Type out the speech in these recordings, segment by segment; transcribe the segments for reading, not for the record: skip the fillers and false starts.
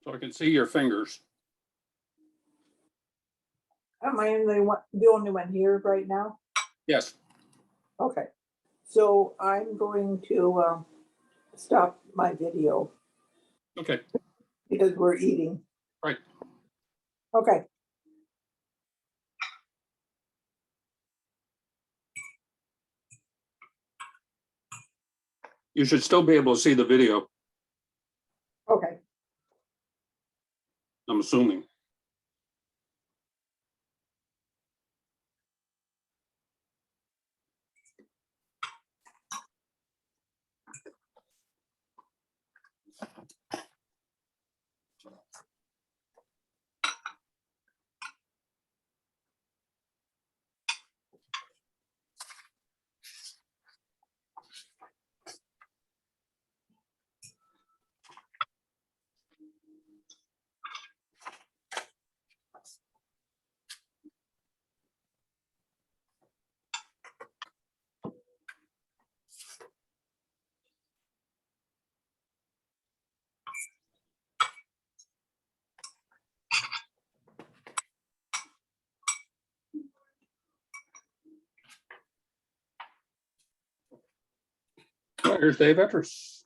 so I can see your fingers. Am I the only one here right now? Yes. Okay, so I'm going to stop my video Okay. because we're eating. Right. Okay. You should still be able to see the video, Okay. I'm assuming. All right, here's Dave Etters.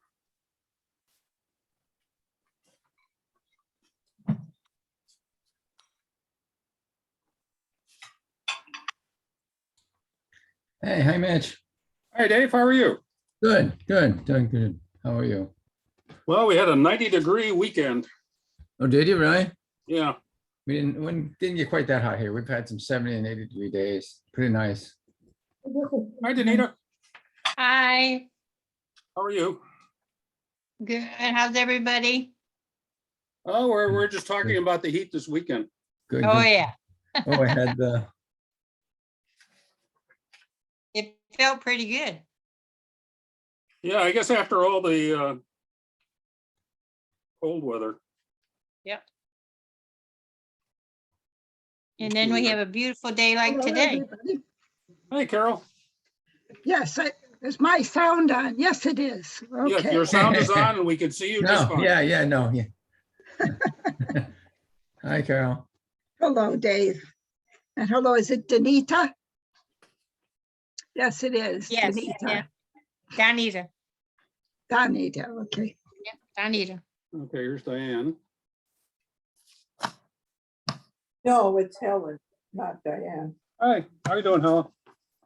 Hey, hi, Mitch. Hi, Dave. How are you? Good, doing good. How are you? Well, we had a 90-degree weekend. Oh, did you really? Yeah. We didn't get quite that hot here. We've had some 70 and 80-degree days. Pretty nice. Hi, Danita. Hi, How are you? good. How's everybody? Oh, we're just talking about the heat this weekend. Good. Oh, good. yeah. Oh, I had It felt pretty good. Yeah, I guess after all the cold weather. Yep. And then we have a beautiful day like Hello, today. everybody. Hey, Carol. Yes, is my sound on? Yes, it is. Yeah, Okay. your sound is on and we can see you just no, fine. yeah. Hi, Carol. Hello, Dave. And hello, is it Danita? Yes, it is. Yes, Danita. yeah. Donita. Danita, okay. Yeah, Donita. Okay, here's Diane. No, it's Helen, not Diane. Hi, how you doing, Helen?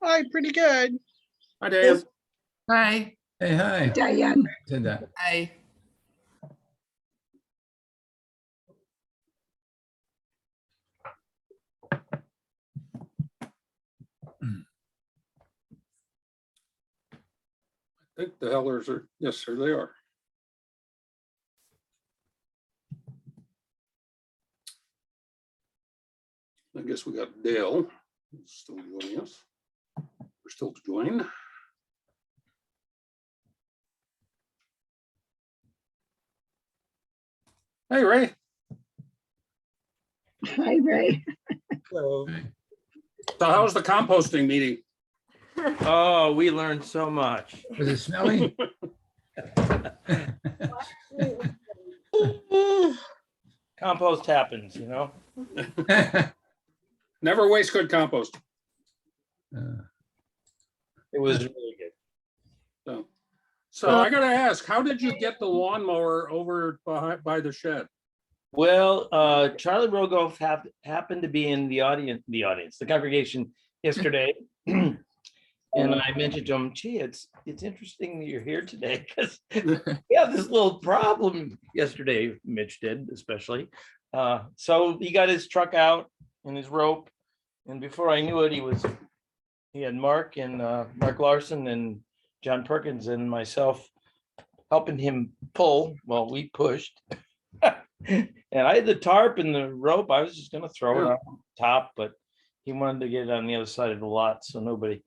Hi, pretty good. Hi, Dan. Hi. Hey, hi. Diane. Said that. Hi. I think the Hellers are, yes, sir, they are. I guess we got Dale still joining us. We're still to join. Hey, Ray. Hi, Ray. Hello. So how's the composting meeting? Oh, we learned so much. Was it smelly? Compost happens, you know? Never waste good compost. It was really good. So I gotta ask, how did you get the lawnmower over by the shed? Well, Charlie Rogoff happened to be in the congregation yesterday. And I mentioned to him, gee, it's interesting that you're here today because we have this little problem yesterday, Mitch did especially. So he got his truck out and his rope. And before I knew it, he had Mark Larson and John Perkins and myself helping him pull while we pushed. And I had the tarp and the rope. I was just gonna throw it on top, but he wanted to get it on the other side of the lot, so nobody.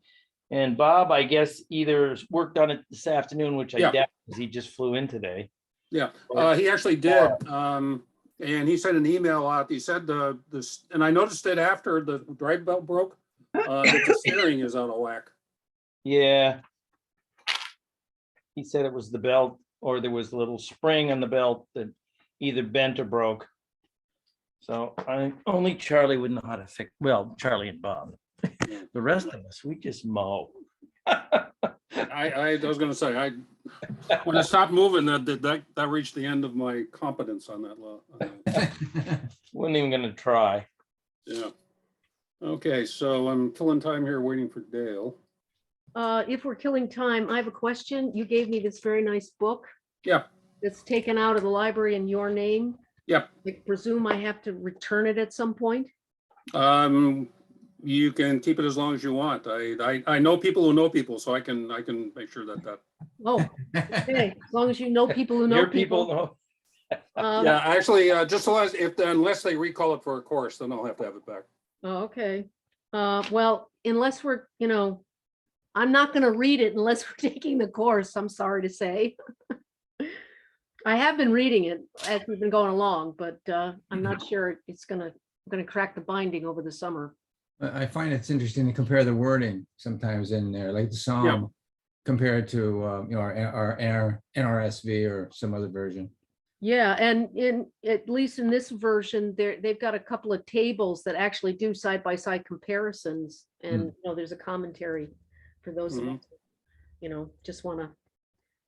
And Bob, I guess, either worked on it this afternoon, which I doubt because he just flew in today. Yeah, he actually did. And he sent an email out. He said this, and I noticed it after the drive belt broke, that the steering is out of whack. Yeah. He said it was the belt, or there was a little spring on the belt that either bent or broke. So only Charlie would know how to fix, well, Charlie and Bob. The rest of us, we just mow. I was gonna say, when I stopped moving, that reached the end of my competence on that law. Wasn't even gonna try. Yeah. Okay, so I'm killing time here waiting for Dale. If we're killing time, I have a question. You gave me this very nice book Yeah, that's taken out of the library in your name. yeah. I presume I have to return it at some point? You can keep it as long as you want. I know people who know people, so I can make sure that. Oh, okay, as long as you know people who know Your people people. know. Yeah, actually, just unless they recall it for a course, then I'll have to have it back. Oh, okay. Well, unless we're, I'm not gonna read it unless we're taking the course, I'm sorry to say. I have been reading it as we've been going along, but I'm not sure it's gonna crack the binding over the summer. I find it's interesting to compare the wording sometimes in there, like the Psalm compared to, our NRSV or some other version. Yeah, and at least in this version, they've got a couple of tables that actually do side-by-side comparisons. And, there's a commentary for those of us, just want to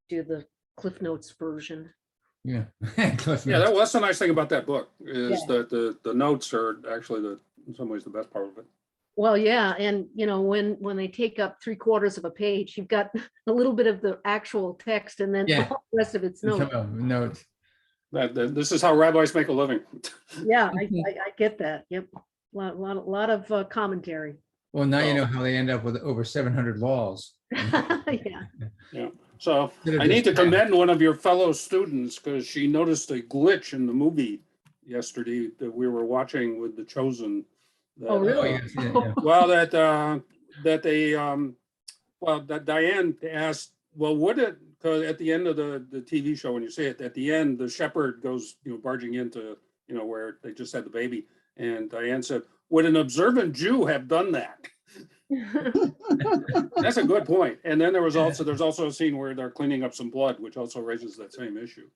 do the Cliff Notes version. Yeah. Yeah, that's the nice thing about that book is that the notes are actually in some ways the best part of it. Well, yeah, and when they take up 3/4 of a page, you've got a little bit of the actual text and then all the rest of it's notes. Notes. This is how rabbis make a living. Yeah, I get that. Yep, lot of commentary. Well, now you know how they end up with over 700 laws. Yeah. So I need to commend one of your fellow students because she noticed a glitch in the movie yesterday that we were watching with The Chosen. Oh, really? Well, that Diane asked, well, because at the end of the TV show, when you see it, at the end, the shepherd goes, barging into, where they just had the baby. And Diane said, would an observant Jew have done that? That's a good point. And then there's also a scene where they're cleaning up some blood, which also raises that same issue.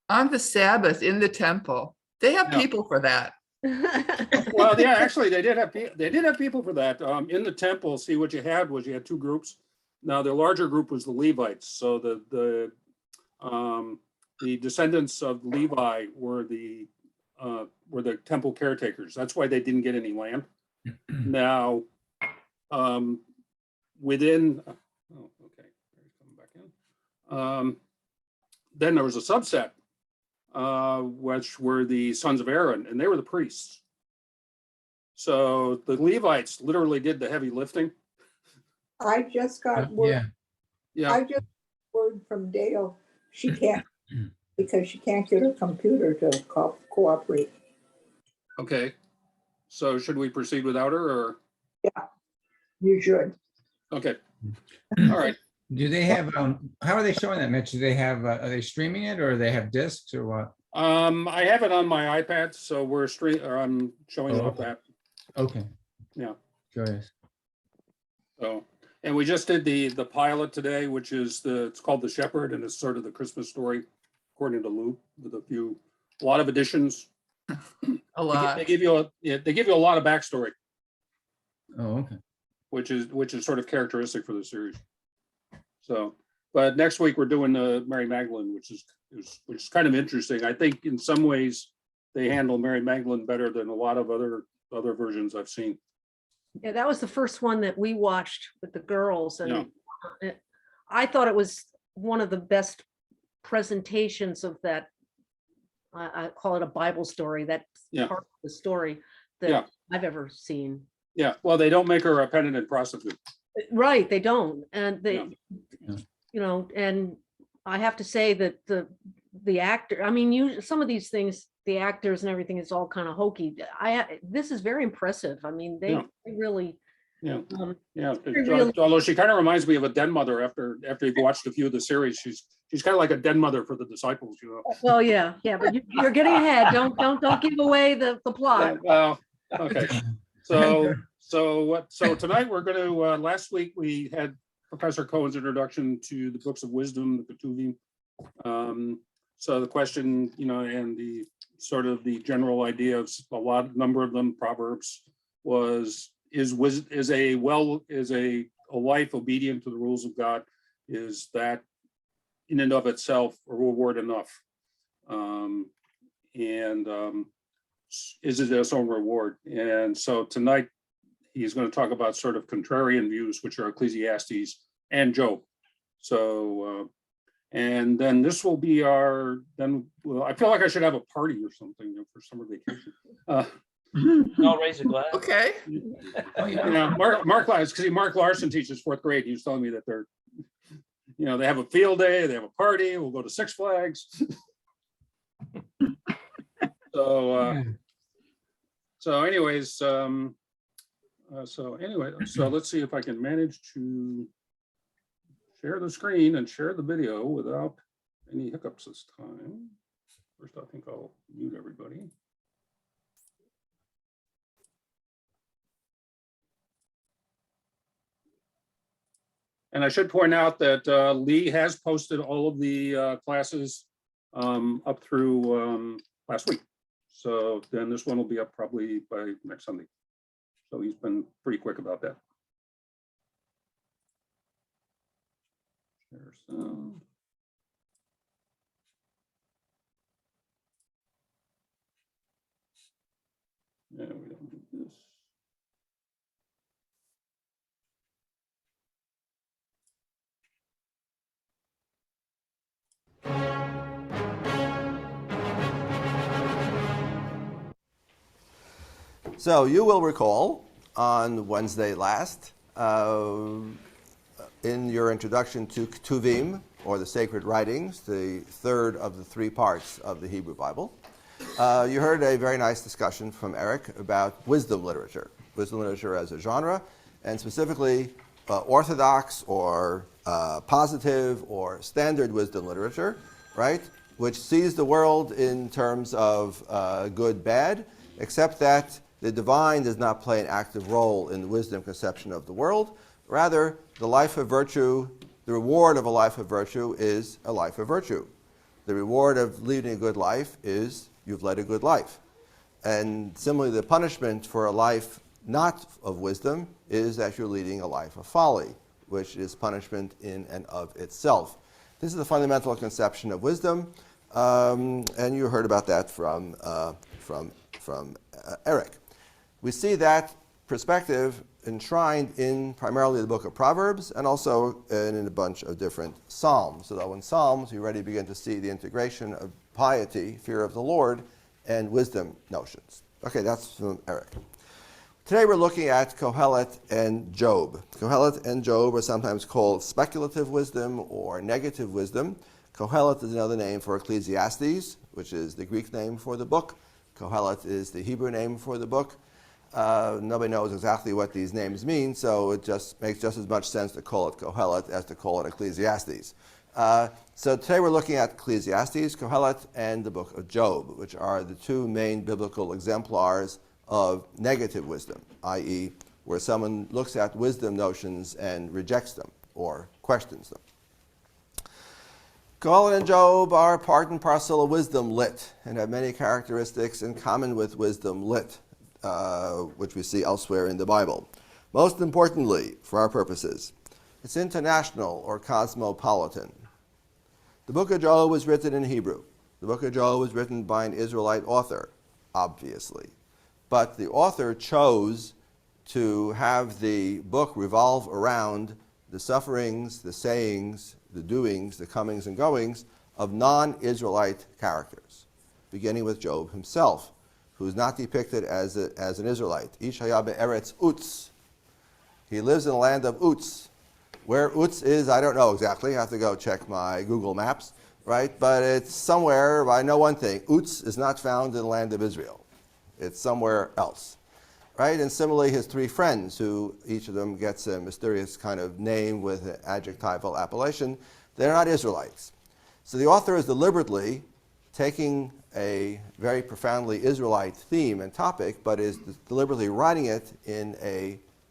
On the Sabbath in the temple, they have people for that. Well, yeah, actually, they did have people for that. In the temple, see, what you had was you had two groups. Now, the larger group was the Levites. So the descendants of Levi were the temple caretakers. That's why they didn't get any land. Now, then there was a subset, which were the sons of Aaron, and they were the priests. So the Levites literally did the heavy lifting. I just got word. Yeah. I just got word from Dale. She can't because she can't get her computer to cooperate. Okay. So should we proceed without her, or? Yeah, you should. Okay. All right. Do they have, how are they showing that, Mitch? Do they have, are they streaming it or they have discs or what? I have it on my iPad, so I'm showing it up that. Okay. Yeah. Curious. So, and we just did the pilot today, which is it's called The Shepherd, and it's sort of the Christmas story, according to Luke, with a lot of additions. A lot. They give you a lot of backstory. Oh, okay. Which is sort of characteristic for the series. So, but next week we're doing Mary Magdalene, which is kind of interesting. I think in some ways they handle Mary Magdalene better than a lot of other versions I've seen. Yeah, that was the first one that we watched with the girls, and I thought it was one of the best presentations of that. I call it a Bible story. That part of the story that I've ever seen. Yeah, well, they don't make her a penitent prostitute. Right, they don't, and and I have to say that the actor. I mean, some of these things, the actors and everything is all kind of hokey. This is very impressive. I mean, they really. Although she kind of reminds me of a den mother after you've watched a few of the series. She's kind of like a den mother for the disciples, Well, yeah, but you're getting ahead. Don't give away the plot. Well, okay. So tonight we're going to. Last week we had Professor Cohen's introduction to the books of wisdom, the Ketuvim. So the question, and the sort of the general idea of number of them, Proverbs, is a life obedient to the rules of God, is that in and of itself a reward enough? Is it its own reward? And so tonight he's going to talk about sort of contrarian views, which are Ecclesiastes and Job. So, and then this will be I feel like I should have a party or something for summer vacation. I'll raise a glass. Okay. Mark Larson teaches fourth grade. He was telling me that they have a field day, they have a party, we'll go to Six Flags. So let's see if I can manage to share the screen and share the video without any hiccups this time. First, I think I'll mute everybody. And I should point out that Lee has posted all of the classes up through last week. So then this one will be up probably by next Sunday. So he's been pretty quick about that. Share sound. Yeah, we don't do this. So you will recall on Wednesday last, in your introduction to Ketuvim, or the sacred writings, the third of the three parts of the Hebrew Bible, you heard a very nice discussion from Eric about wisdom literature as a genre, and specifically orthodox or positive or standard wisdom literature, right? Which sees the world in terms of good, bad, except that the divine does not play an active role in the wisdom conception of the world. Rather, the life of virtue, the reward of a life of virtue is a life of virtue. The reward of leading a good life is you've led a good life. And similarly, the punishment for a life not of wisdom is that you're leading a life of folly, which is punishment in and of itself. This is the fundamental conception of wisdom, and you heard about that from Eric. We see that perspective enshrined in primarily the book of Proverbs and also in a bunch of different Psalms. So in Psalms, you already begin to see the integration of piety, fear of the Lord, and wisdom notions. Okay, that's from Eric. Today we're looking at Kohelet and Job. Kohelet and Job are sometimes called speculative wisdom or negative wisdom. Kohelet is another name for Ecclesiastes, which is the Greek name for the book. Kohelet is the Hebrew name for the book. Nobody knows exactly what these names mean, so it just makes just as much sense to call it Kohelet as to call it Ecclesiastes. So today we're looking at Ecclesiastes, Kohelet, and the book of Job, which are the two main biblical exemplars of negative wisdom, i.e., where someone looks at wisdom notions and rejects them or questions them. Kohelet and Job are part and parcel of wisdom lit and have many characteristics in common with wisdom lit, which we see elsewhere in the Bible. Most importantly, for our purposes, it's international or cosmopolitan. The book of Job was written in Hebrew. The book of Job was written by an Israelite author, obviously. But the author chose to have the book revolve around the sufferings, the sayings, the doings, the comings and goings of non-Israelite characters, beginning with Job himself, who is not depicted as an Israelite. Ish haya be'eretz Utz. He lives in the land of Utz. Where Utz is, I don't know exactly. I have to go check my Google Maps, right? But it's somewhere, I know one thing. Utz is not found in the land of Israel. It's somewhere else, right? And similarly, his three friends, who each of them gets a mysterious kind of name with an adjectival appellation, they're not Israelites. So the author is deliberately taking a very profoundly Israelite theme and topic, but is deliberately writing it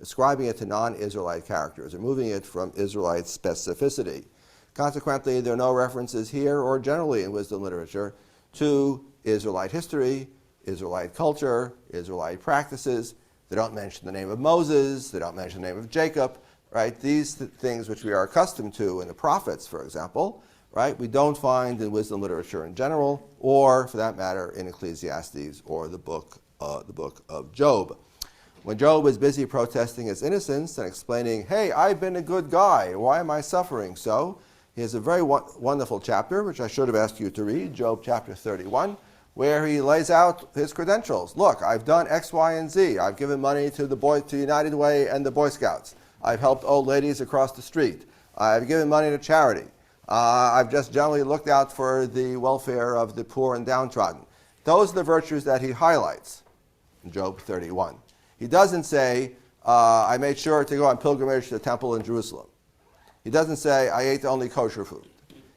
ascribing it to non-Israelite characters, and moving it from Israelite specificity. Consequently, there are no references here or generally in wisdom literature to Israelite history, Israelite culture, Israelite practices. They don't mention the name of Moses. They don't mention the name of Jacob, right? These things which we are accustomed to in the prophets, for example, right? We don't find in wisdom literature in general, or for that matter, in Ecclesiastes or the book of Job. When Job is busy protesting his innocence and explaining, hey, I've been a good guy, why am I suffering so? He has a very wonderful chapter, which I should have asked you to read, Job chapter 31, where he lays out his credentials. Look, I've done X, Y, and Z. I've given money to United Way and the Boy Scouts. I've helped old ladies across the street. I've given money to charity. I've just generally looked out for the welfare of the poor and downtrodden. Those are the virtues that he highlights in Job 31. He doesn't say, I made sure to go on pilgrimage to the temple in Jerusalem. He doesn't say, I ate only kosher food.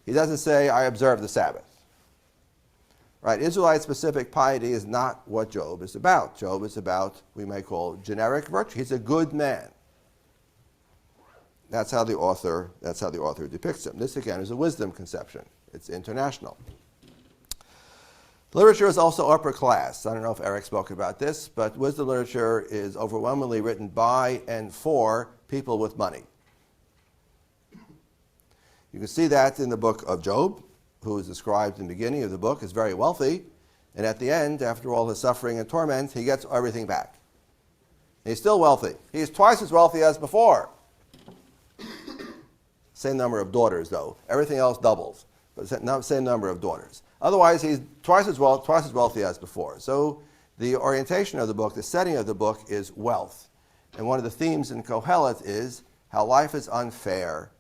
He doesn't say, I observed the Sabbath. Right? Israelite-specific piety is not what Job is about. Job is about, we may call, generic virtue. He's a good man. That's how the author depicts him. This, again, is a wisdom conception. It's international. Literature is also upper class. I don't know if Eric spoke about this, but wisdom literature is overwhelmingly written by and for people with money. You can see that in the book of Job, who is described in the beginning of the book as very wealthy, and at the end, after all his suffering and torment, he gets everything back. He's still wealthy. He's twice as wealthy as before. Same number of daughters, though. Everything else doubles, but same number of daughters. Otherwise, he's twice as wealthy as before. So the orientation of the book, the setting of the book is wealth. And one of the themes in Kohelet is how life is unfair.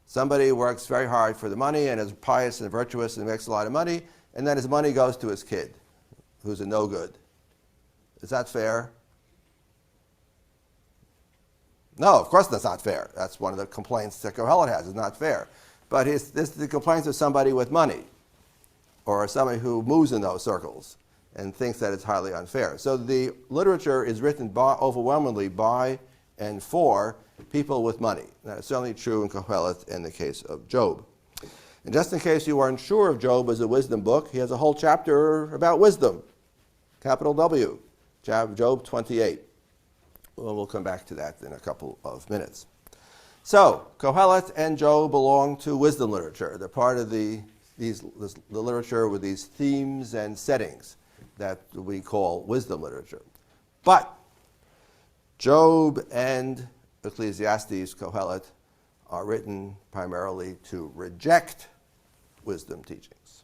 Somebody works very hard for the money and is pious and virtuous and makes a lot of money, and then his money goes to his kid, who's a no-good. Is that fair? No, of course that's not fair. That's one of the complaints that Kohelet has. It's not fair. But this is the complaints of somebody with money, or somebody who moves in those circles and thinks that it's highly unfair. So the literature is written overwhelmingly by and for people with money. That is certainly true in Kohelet in the case of Job. And just in case you weren't sure of Job as a wisdom book, he has a whole chapter about wisdom, capital W, Job 28. Well, we'll come back to that in a couple of minutes. So, Kohelet and Job belong to wisdom literature. They're part of the literature with these themes and settings that we call wisdom literature. But Job and Ecclesiastes, Kohelet, are written primarily to reject wisdom teachings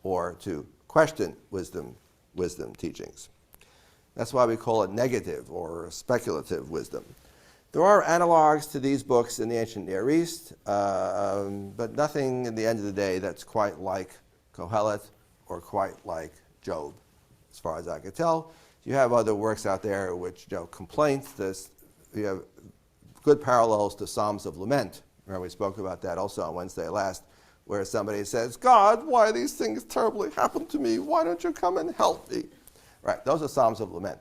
or to question wisdom teachings. That's why we call it negative or speculative wisdom. There are analogs to these books in the ancient Near East, but nothing at the end of the day that's quite like Kohelet or quite like Job, as far as I could tell. You have other works out there which, complaints. You have good parallels to Psalms of Lament. Remember, we spoke about that also on Wednesday last, where somebody says, God, why these things terribly happen to me? Why don't you come and help me? Right, those are Psalms of Lament.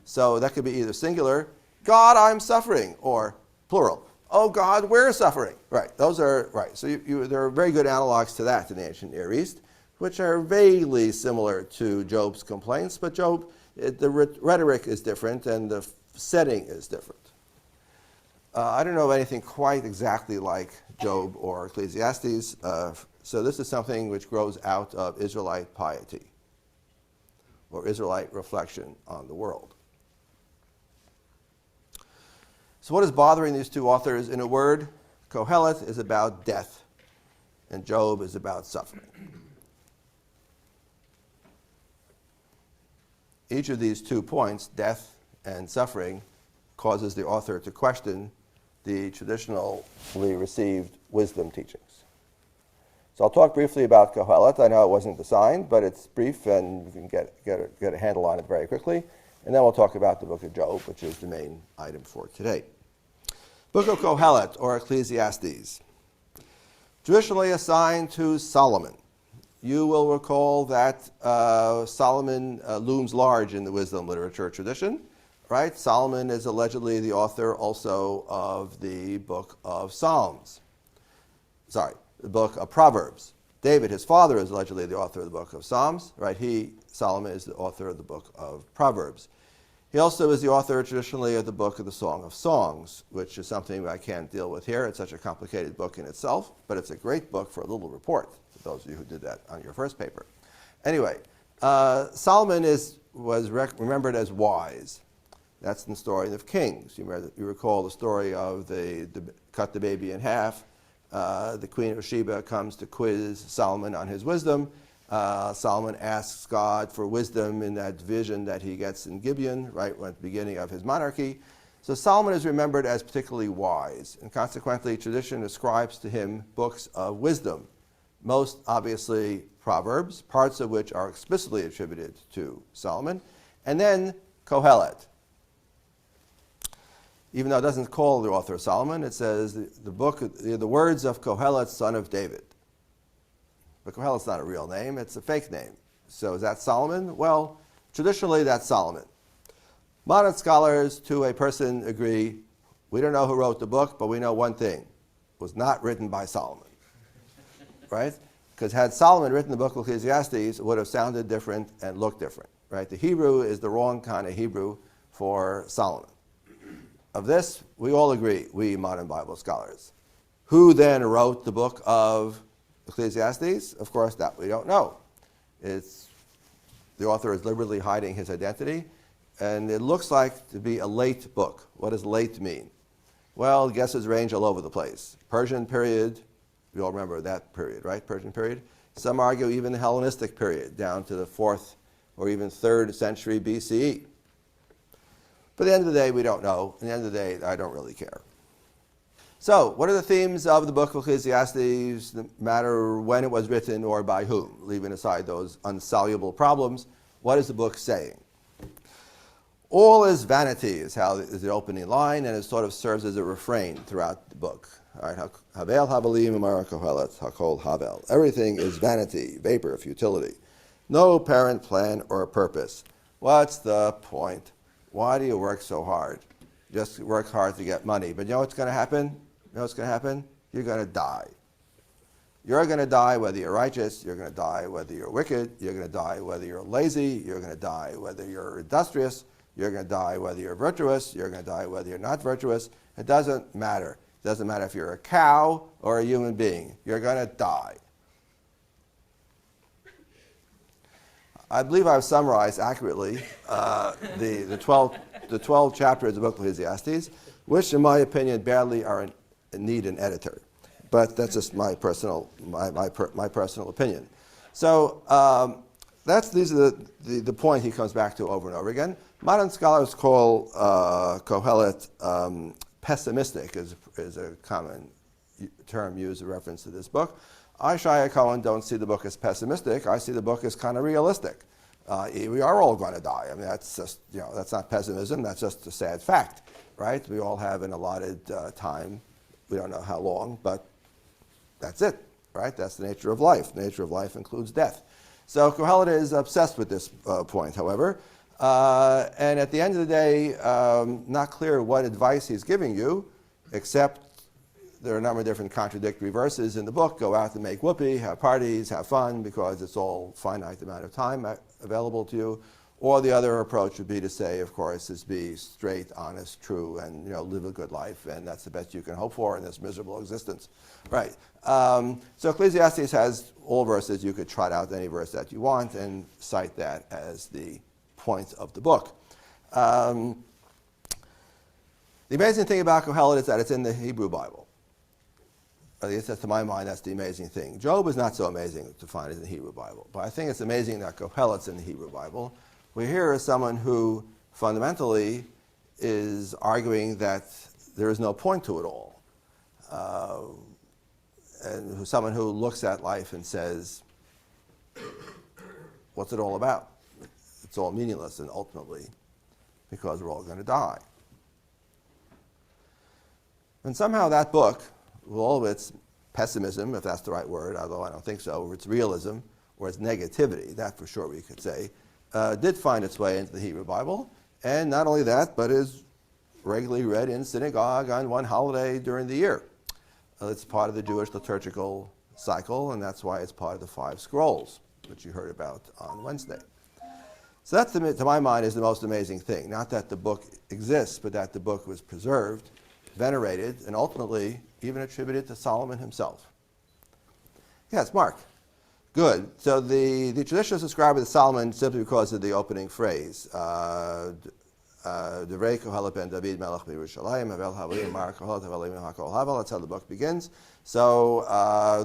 So that could be either singular, God, I'm suffering, or plural, oh God, we're suffering. Right, those are, right. So there are very good analogs to that in the ancient Near East, which are vaguely similar to Job's complaints, but Job, the rhetoric is different and the setting is different. I don't know of anything quite exactly like Job or Ecclesiastes, so this is something which grows out of Israelite piety or Israelite reflection on the world. So what is bothering these two authors? In a word, Kohelet is about death and Job is about suffering. Each of these 2 points, death and suffering, causes the author to question the traditionally received wisdom teachings. So I'll talk briefly about Kohelet. I know it wasn't assigned, but it's brief and you can get a handle on it very quickly. And then we'll talk about the book of Job, which is the main item for today. Book of Kohelet, or Ecclesiastes, traditionally assigned to Solomon. You will recall that Solomon looms large in the wisdom literature tradition. right? Solomon is allegedly the author also of the book of Psalms. Sorry, the book of Proverbs. David, his father, is allegedly the author of the book of Psalms, right? Solomon, is the author of the book of Proverbs. He also is the author traditionally of the book of the Song of Songs, which is something I can't deal with here. It's such a complicated book in itself, but it's a great book for a little report, for those of you who did that on your first paper. Anyway, Solomon was remembered as wise. That's in the story of Kings. You recall the story of cut the baby in half. The Queen of Sheba comes to quiz Solomon on his wisdom. Solomon asks God for wisdom in that vision that he gets in Gibeon, right at the beginning of his monarchy. So Solomon is remembered as particularly wise, and consequently tradition ascribes to him books of wisdom, most obviously Proverbs, parts of which are explicitly attributed to Solomon, and then Kohelet. Even though it doesn't call the author Solomon, it says the words of Kohelet, son of David. But Kohelet's not a real name, it's a fake name. So is that Solomon? Well, traditionally that's Solomon. Modern scholars, to a person, agree, we don't know who wrote the book, but we know one thing. It was not written by Solomon. Right? Because had Solomon written the book of Ecclesiastes, it would have sounded different and looked different. Right? The Hebrew is the wrong kind of Hebrew for Solomon. Of this, we all agree, we modern Bible scholars. Who then wrote the book of Ecclesiastes? Of course, that we don't know. The author is deliberately hiding his identity, and it looks like to be a late book. What does late mean? Well, guesses range all over the place. Persian period, we all remember that period, right? Persian period. Some argue even the Hellenistic period, down to the 4th or even 3rd century BCE. But at the end of the day, we don't know. At the end of the day, I don't really care. So, what are the themes of the book of Ecclesiastes, no matter when it was written or by whom? Leaving aside those unsoluble problems, what is the book saying? All is vanity is the opening line, and it sort of serves as a refrain throughout the book. All right, Havel Havelim Amar Kohelet Hakol Havel. Everything is vanity, vapor, futility. No apparent plan or purpose. What's the point? Why do you work so hard? Just work hard to get money. But you know what's going to happen? You know what's going to happen? You're going to die. You're going to die whether you're righteous. You're going to die whether you're wicked. You're going to die whether you're lazy. You're going to die whether you're industrious. You're going to die whether you're virtuous. You're going to die whether you're not virtuous. It doesn't matter. It doesn't matter if you're a cow or a human being. You're going to die. I believe I've summarized accurately the 12 chapters of the book of Ecclesiastes, which, in my opinion, badly need an editor. But that's just my personal opinion. So these are the point he comes back to over and over again. Modern scholars call Kohelet pessimistic, is a common term used in reference to this book. I, Shaye Cohen, don't see the book as pessimistic. I see the book as kind of realistic. We are all going to die. I mean, that's just, that's not pessimism. That's just a sad fact, right? We all have an allotted time. We don't know how long, but that's it, right? That's the nature of life. The nature of life includes death. So Kohelet is obsessed with this point, however. And at the end of the day, not clear what advice he's giving you, except there are a number of different contradictory verses in the book. Go out and make whoopee, have parties, have fun, because it's all finite amount of time available to you. Or the other approach would be to say, of course, is be straight, honest, true, and live a good life, and that's the best you can hope for in this miserable existence. Right. So Ecclesiastes has all verses. You could trot out any verse that you want and cite that as the point of the book. The amazing thing about Kohelet is that it's in the Hebrew Bible. At least to my mind, that's the amazing thing. Job is not so amazing to find in the Hebrew Bible, but I think it's amazing that Kohelet's in the Hebrew Bible. We hear as someone who fundamentally is arguing that there is no point to it all, and someone who looks at life and says, what's it all about? It's all meaningless, and ultimately, because we're all going to die. And somehow that book, with all of its pessimism, if that's the right word, although I don't think so, or its realism, or its negativity, that for sure we could say, did find its way into the Hebrew Bible. And not only that, but is regularly read in synagogue on one holiday during the year. It's part of the Jewish liturgical cycle, and that's why it's part of the 5 scrolls, which you heard about on Wednesday. So that, to my mind, is the most amazing thing. Not that the book exists, but that the book was preserved, venerated, and ultimately even attributed to Solomon himself. Yes, Mark. Good. So the traditionalists ascribe it to Solomon simply because of the opening phrase. Devrei Kohelet ben David melech b'Yerushalayim, havel havalim mar Kohelet havalim hakol havel. That's how the book begins. So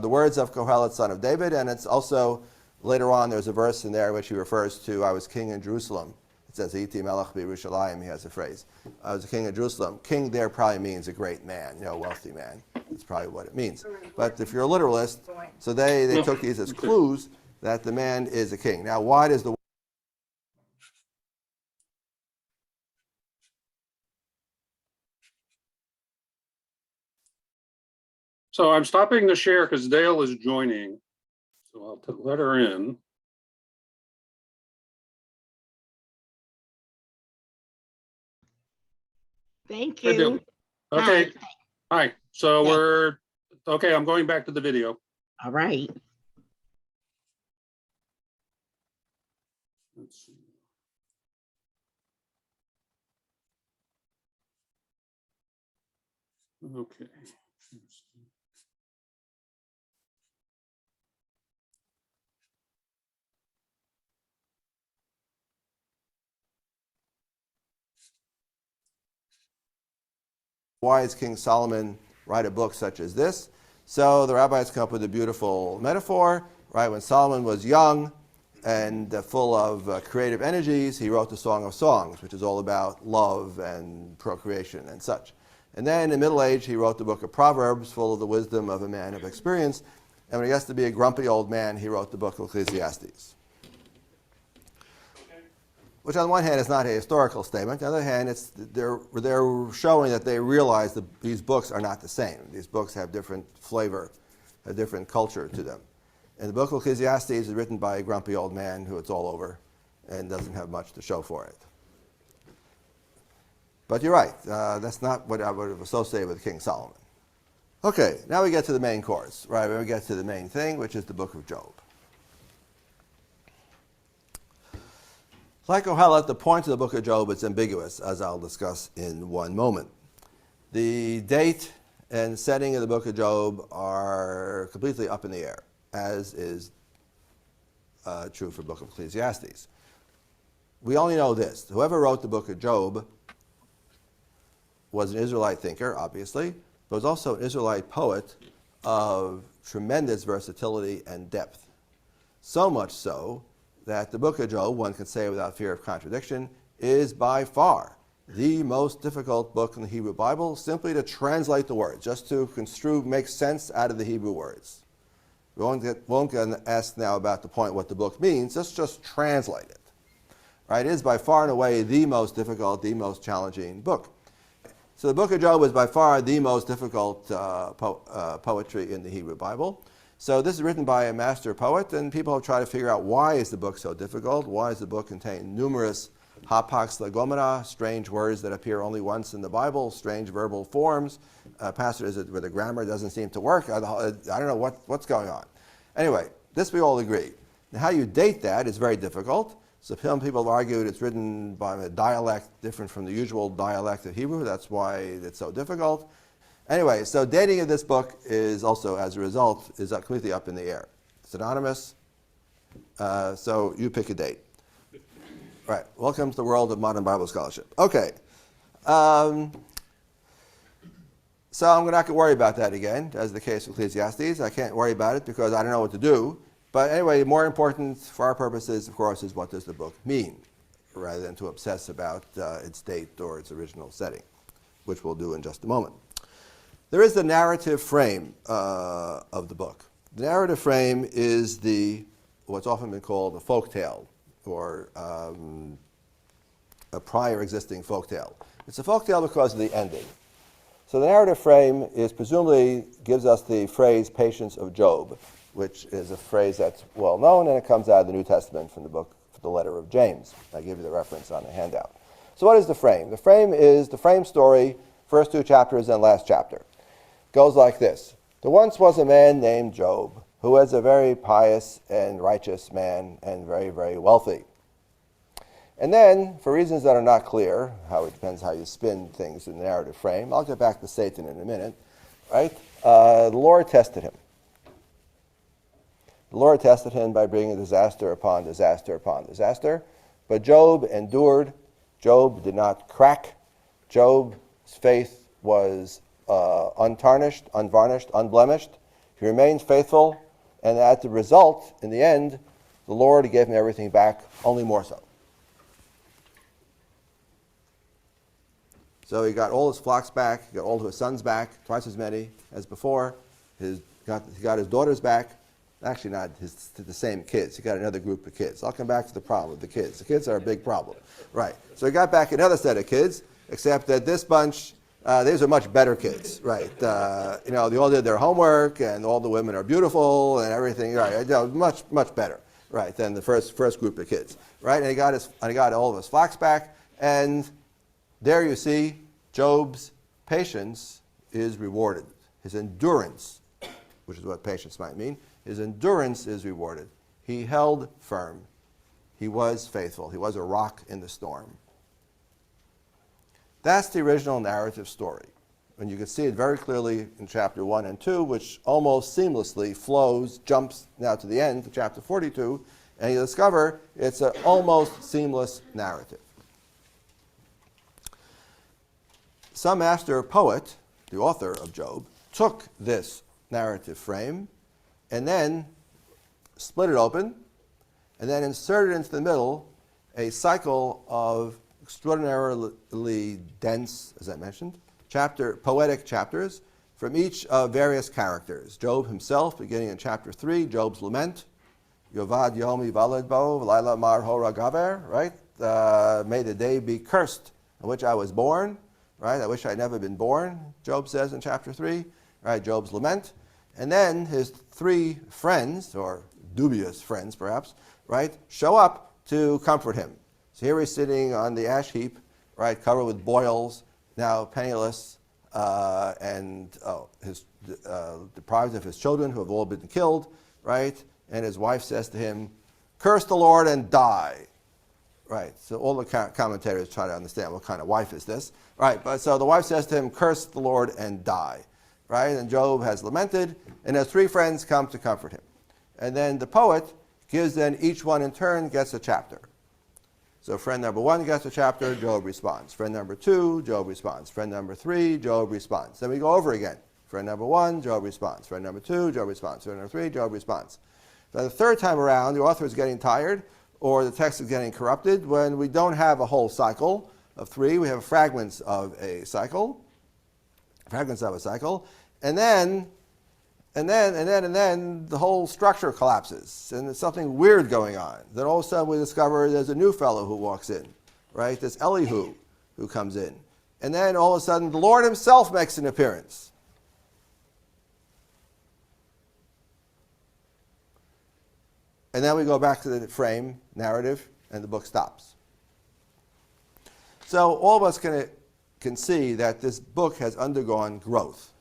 the words of Kohelet, son of David, and it's also, later on, there's a verse in there which he refers to, I was king in Jerusalem. It says, Iti melech b'Yerushalayim, he has a phrase. I was a king in Jerusalem. King there probably means a great man, a wealthy man. That's probably what it means. But if you're a literalist, so they took these as clues that the man is a king. Now, why does the So I'm stopping the share because Dale is joining. So I'll let her in. Thank Hi, Dale. you. Okay. Hi. So Yeah. we're, okay, I'm going back to the video. All right. Let's see. Okay. Why does King Solomon write a book such as this? So the rabbis come up with a beautiful metaphor, right? When Solomon was young and full of creative energies, he wrote the Song of Songs, which is all about love and procreation and such. And then in middle age, he wrote the book of Proverbs, full of the wisdom of a man of experience. And when he gets to be a grumpy old man, he wrote the book of Ecclesiastes. Which on one hand is not a historical statement. On the other hand, they're showing that they realize that these books are not the same. These books have different flavor, a different culture to them. And the book of Ecclesiastes is written by a grumpy old man who it's all over and doesn't have much to show for it. But you're right, that's not what I would have associated with King Solomon. Okay, now we get to the main course, right? We get to the main thing, which is the book of Job. Like Kohelet, the point of the book of Job is ambiguous, as I'll discuss in one moment. The date and setting of the book of Job are completely up in the air, as is true for the book of Ecclesiastes. We only know this. Whoever wrote the book of Job was an Israelite thinker, obviously, but was also an Israelite poet of tremendous versatility and depth. So much so that the book of Job, one can say without fear of contradiction, is by far the most difficult book in the Hebrew Bible, simply to translate the words, just to construe, make sense out of the Hebrew words. We won't get asked now about the point what the book means, just translate it. Right? It is by far and away the most difficult, the most challenging book. So the book of Job is by far the most difficult poetry in the Hebrew Bible. So this is written by a master poet, and people have tried to figure out why is the book so difficult? Why does the book contain numerous hapax legomena, strange words that appear only once in the Bible, strange verbal forms, passages where the grammar doesn't seem to work? I don't know what's going on. Anyway, this we all agree. Now, how you date that is very difficult. So some people have argued it's written by a dialect different from the usual dialect of Hebrew. That's why it's so difficult. Anyway, so dating of this book is also, as a result, is completely up in the air. It's anonymous, so you pick a date. Right, welcome to the world of modern Bible scholarship. Okay, so I'm not going to worry about that again, as the case with Ecclesiastes. I can't worry about it because I don't know what to do. But anyway, more important for our purposes, of course, is what does the book mean, rather than to obsess about its date or its original setting, which we'll do in just a moment. There is the narrative frame of the book. The narrative frame is what's often been called a folk tale, or a prior existing folk tale. It's a folk tale because of the ending. So the narrative frame presumably gives us the phrase patience of Job, which is a phrase that's well known, and it comes out of the New Testament from the letter of James. I give you the reference on the handout. So what is the frame? The frame is the frame story, first 2 chapters and last chapter. Goes like this. There once was a man named Job, who was a very pious and righteous man and very, very wealthy. And then, for reasons that are not clear, how it depends how you spin things in the narrative frame, I'll get back to Satan in a minute, right? The Lord tested him. The Lord tested him by bringing disaster upon disaster upon disaster. But Job endured. Job did not crack. Job's faith was untarnished, unvarnished, unblemished. He remained faithful. And as a result, in the end, the Lord gave him everything back, only more so. So he got all his flocks back. He got all of his sons back, twice as many as before. He got his daughters back. Actually, not the same kids. He got another group of kids. I'll come back to the problem with the kids. The kids are a big problem. Right. So he got back another set of kids, except that this bunch, these are much better kids. Right. They all did their homework, and all the women are beautiful and everything. Right. Much, much better. Right. Than the first group of kids. Right. And he got all of his flocks back. And there you see Job's patience is rewarded. His endurance, which is what patience might mean, his endurance is rewarded. He held firm. He was faithful. He was a rock in the storm. That's the original narrative story. And you can see it very clearly in chapter 1 and 2, which almost seamlessly jumps now to the end, to chapter 42, and you discover it's an almost seamless narrative. Some master poet, the author of Job, took this narrative frame and then split it open and then inserted into the middle a cycle of extraordinarily dense, as I mentioned, poetic chapters from each of various characters. Job himself, beginning in chapter 3, Job's lament, Yovad Yomi Valadbo, Laila Mar Hora Gaber, right? May the day be cursed on which I was born, right? I wish I'd never been born, Job says in chapter 3, right? Job's lament. And then his 3 friends, or dubious friends perhaps, right, show up to comfort him. So here he's sitting on the ash heap, right, covered with boils, now penniless, and deprived of his children who have all been killed, right? And his wife says to him, "Curse the Lord and die." Right, so all the commentators try to understand what kind of wife is this. Right, but so the wife says to him, "Curse the Lord and die." Right, and Job has lamented, and his 3 friends come to comfort him. And then the poet gives them, each one in turn gets a chapter. So friend number 1 gets a chapter, Job responds. Friend number 2, Job responds. Friend number 3, Job responds. Then we go over again. Friend number 1, Job responds. Friend number 2, Job responds. Friend number 3, Job responds. Then the 3rd time around, the author is getting tired, or the text is getting corrupted. When we don't have a whole cycle of 3, we have fragments of a cycle. And then the whole structure collapses, and there's something weird going on. Then all of a sudden we discover there's a new fellow who walks in, right? This Elihu who comes in. And then all of a sudden the Lord himself makes an appearance. And then we go back to the frame narrative, and the book stops. So all of us can see that this book has undergone growth,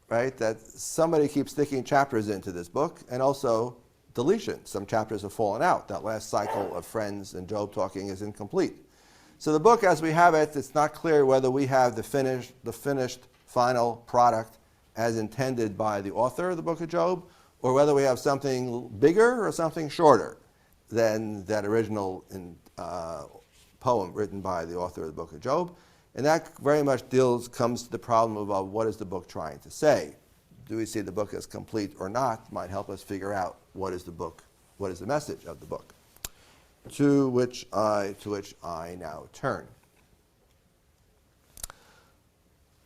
right? That somebody keeps sticking chapters into this book, and also deletion. Some chapters have fallen out. That last cycle of friends and Job talking is incomplete. So the book as we have it, it's not clear whether we have the finished final product as intended by the author of the book of Job, or whether we have something bigger or something shorter than that original poem written by the author of the book of Job. And that very much comes to the problem of what is the book trying to say. Do we see the book as complete or not? Might help us figure out what is the message of the book. To which I now turn.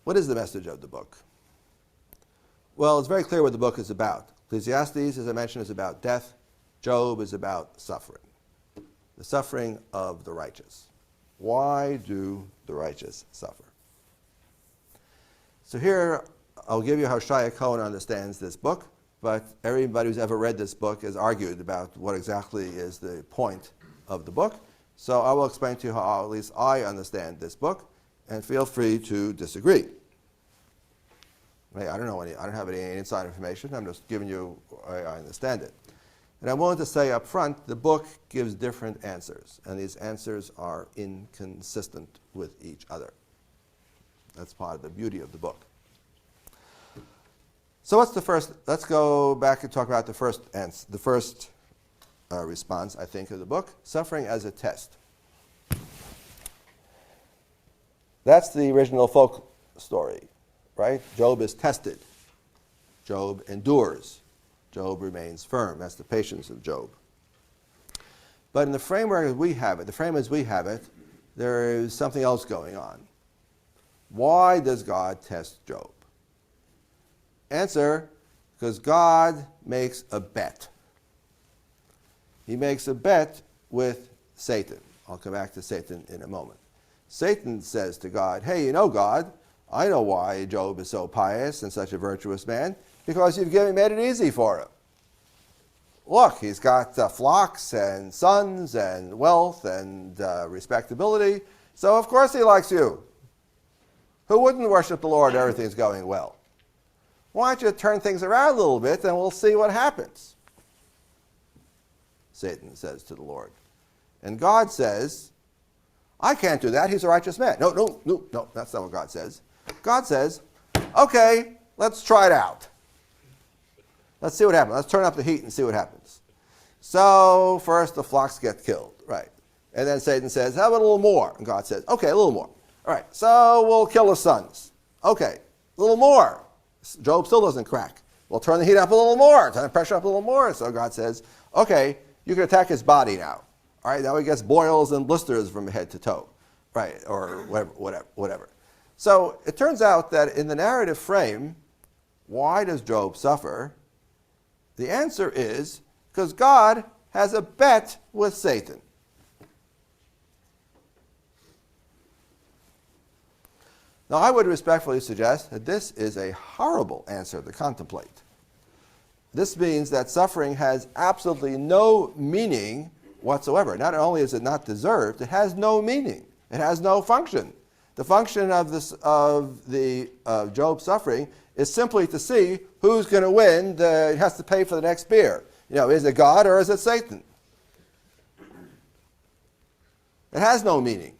What is the message of the book? Well, it's very clear what the book is about. Ecclesiastes, as I mentioned, is about death. Job is about suffering. The suffering of the righteous. Why do the righteous suffer? So here, I'll give you how Shaye Cohen understands this book, but everybody who's ever read this book has argued about what exactly is the point of the book. So I will explain to you how at least I understand this book, and feel free to disagree. I don't have any inside information. I'm just giving you how I understand it. And I'm willing to say up front, the book gives different answers, and these answers are inconsistent with each other. That's part of the beauty of the book. So what's the first? Let's go back and talk about the first answer, the first response, I think, of the book: suffering as a test. That's the original folk story, right? Job is tested. Job endures. Job remains firm. That's the patience of Job. But in the framework as we have it, there is something else going on. Why does God test Job? Answer: because God makes a bet. He makes a bet with Satan. I'll come back to Satan in a moment. Satan says to God, hey, you know, God, I know why Job is so pious and such a virtuous man, because you've made it easy for him. Look, he's got flocks and sons and wealth and respectability, so of course he likes you. Who wouldn't worship the Lord if everything's going well? Why don't you turn things around a little bit and we'll see what happens? Satan says to the Lord. And God says, I can't do that. He's a righteous man. No, that's not what God says. God says, okay, let's try it out. Let's see what happens. Let's turn up the heat and see what happens. So first the flocks get killed, right? And then Satan says, how about a little more? And God says, okay, a little more. All right, so we'll kill the sons. Okay, a little more. Job still doesn't crack. We'll turn the heat up a little more, turn the pressure up a little more. So God says, okay, you can attack his body now. All right, now he gets boils and blisters from head to toe, right, or whatever. So it turns out that in the narrative frame, why does Job suffer? The answer is because God has a bet with Satan. Now, I would respectfully suggest that this is a horrible answer to contemplate. This means that suffering has absolutely no meaning whatsoever. Not only is it not deserved, it has no meaning. It has no function. The function of Job's suffering is simply to see who's going to win. It has to pay for the next beer. You know, is it God or is it Satan? It has no meaning.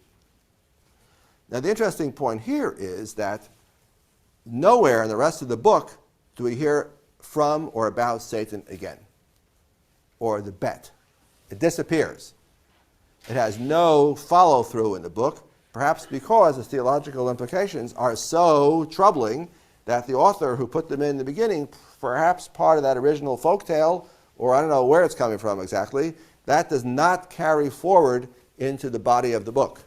Now, the interesting point here is that nowhere in the rest of the book do we hear from or about Satan again, or the bet. It disappears. It has no follow-through in the book, perhaps because its theological implications are so troubling that the author who put them in the beginning, perhaps part of that original folktale, or I don't know where it's coming from exactly, that does not carry forward into the body of the book.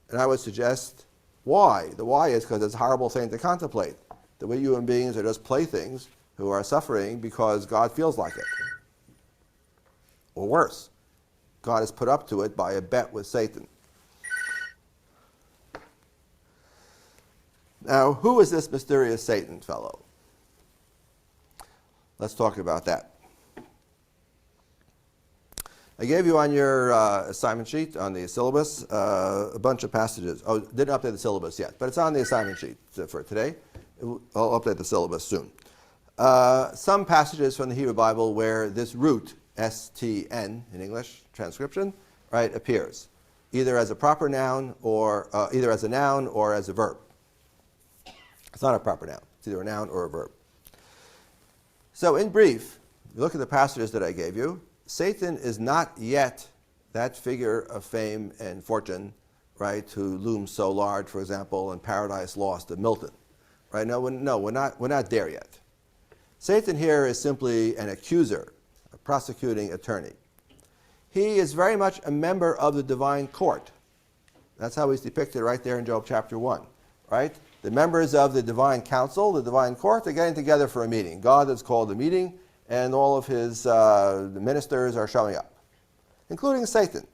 And I would suggest why. The why is because it's a horrible thing to contemplate. That we human beings are just playthings who are suffering because God feels like it. Or worse, God is put up to it by a bet with Satan. Now, who is this mysterious Satan fellow? Let's talk about that. I gave you on your assignment sheet, on the syllabus, a bunch of passages. Oh, didn't update the syllabus yet, but it's on the assignment sheet for today. I'll update the syllabus soon. Some passages from the Hebrew Bible where this root, S-T-N in English transcription, right, appears, either as a proper noun or either as a noun or as a verb. It's not a proper noun. It's either a noun or a verb. So in brief, you look at the passages that I gave you. Satan is not yet that figure of fame and fortune, right, who looms so large, for example, in Paradise Lost of Milton. Right? No, we're not there yet. Satan here is simply an accuser, a prosecuting attorney. He is very much a member of the divine court. That's how he's depicted right there in Job chapter 1, right? The members of the divine council, the divine court, are getting together for a meeting. God has called a meeting, and all of his ministers are showing up, including Satan.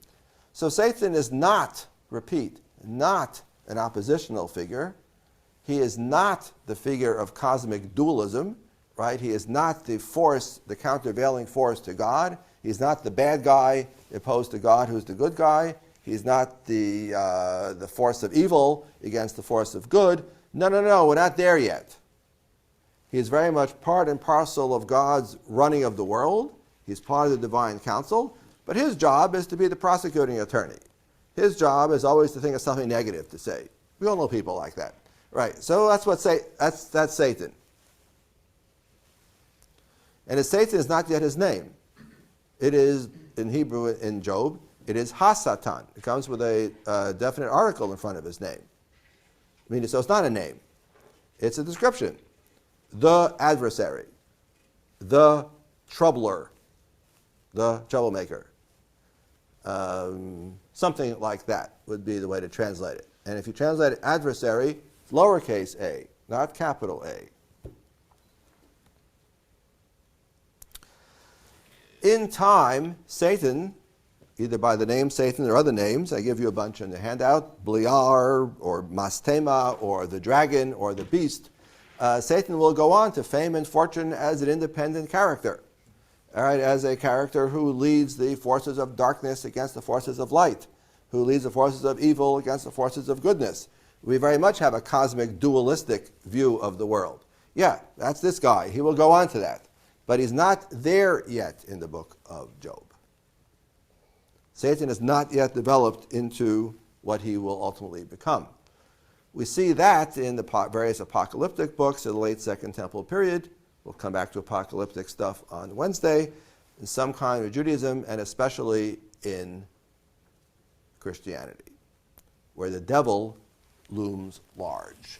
So Satan is not, repeat, not an oppositional figure. He is not the figure of cosmic dualism, right? He is not the force, the countervailing force to God. He's not the bad guy opposed to God, who's the good guy. He's not the force of evil against the force of good. No, no, no, we're not there yet. He is very much part and parcel of God's running of the world. He's part of the divine council, but his job is to be the prosecuting attorney. His job is always to think of something negative to say. We all know people like that, right? So that's Satan. And Satan is not yet his name. It is, in Hebrew, in Job, it is Ha-Satan. It comes with a definite article in front of his name. I mean, so it's not a name. It's a description. The adversary, the troubler, the troublemaker. Something like that would be the way to translate it. And if you translate it adversary, lowercase a, not capital A. In time, Satan, either by the name Satan or other names, I give you a bunch in the handout, Bliar or Mastema or the dragon or the beast, Satan will go on to fame and fortune as an independent character. All right, as a character who leads the forces of darkness against the forces of light, who leads the forces of evil against the forces of goodness. We very much have a cosmic dualistic view of the world. Yeah, that's this guy. He will go on to that. But he's not there yet in the book of Job. Satan has not yet developed into what he will ultimately become. We see that in the various apocalyptic books of the late Second Temple period. We'll come back to apocalyptic stuff on Wednesday, in some kind of Judaism, and especially in Christianity, where the devil looms large,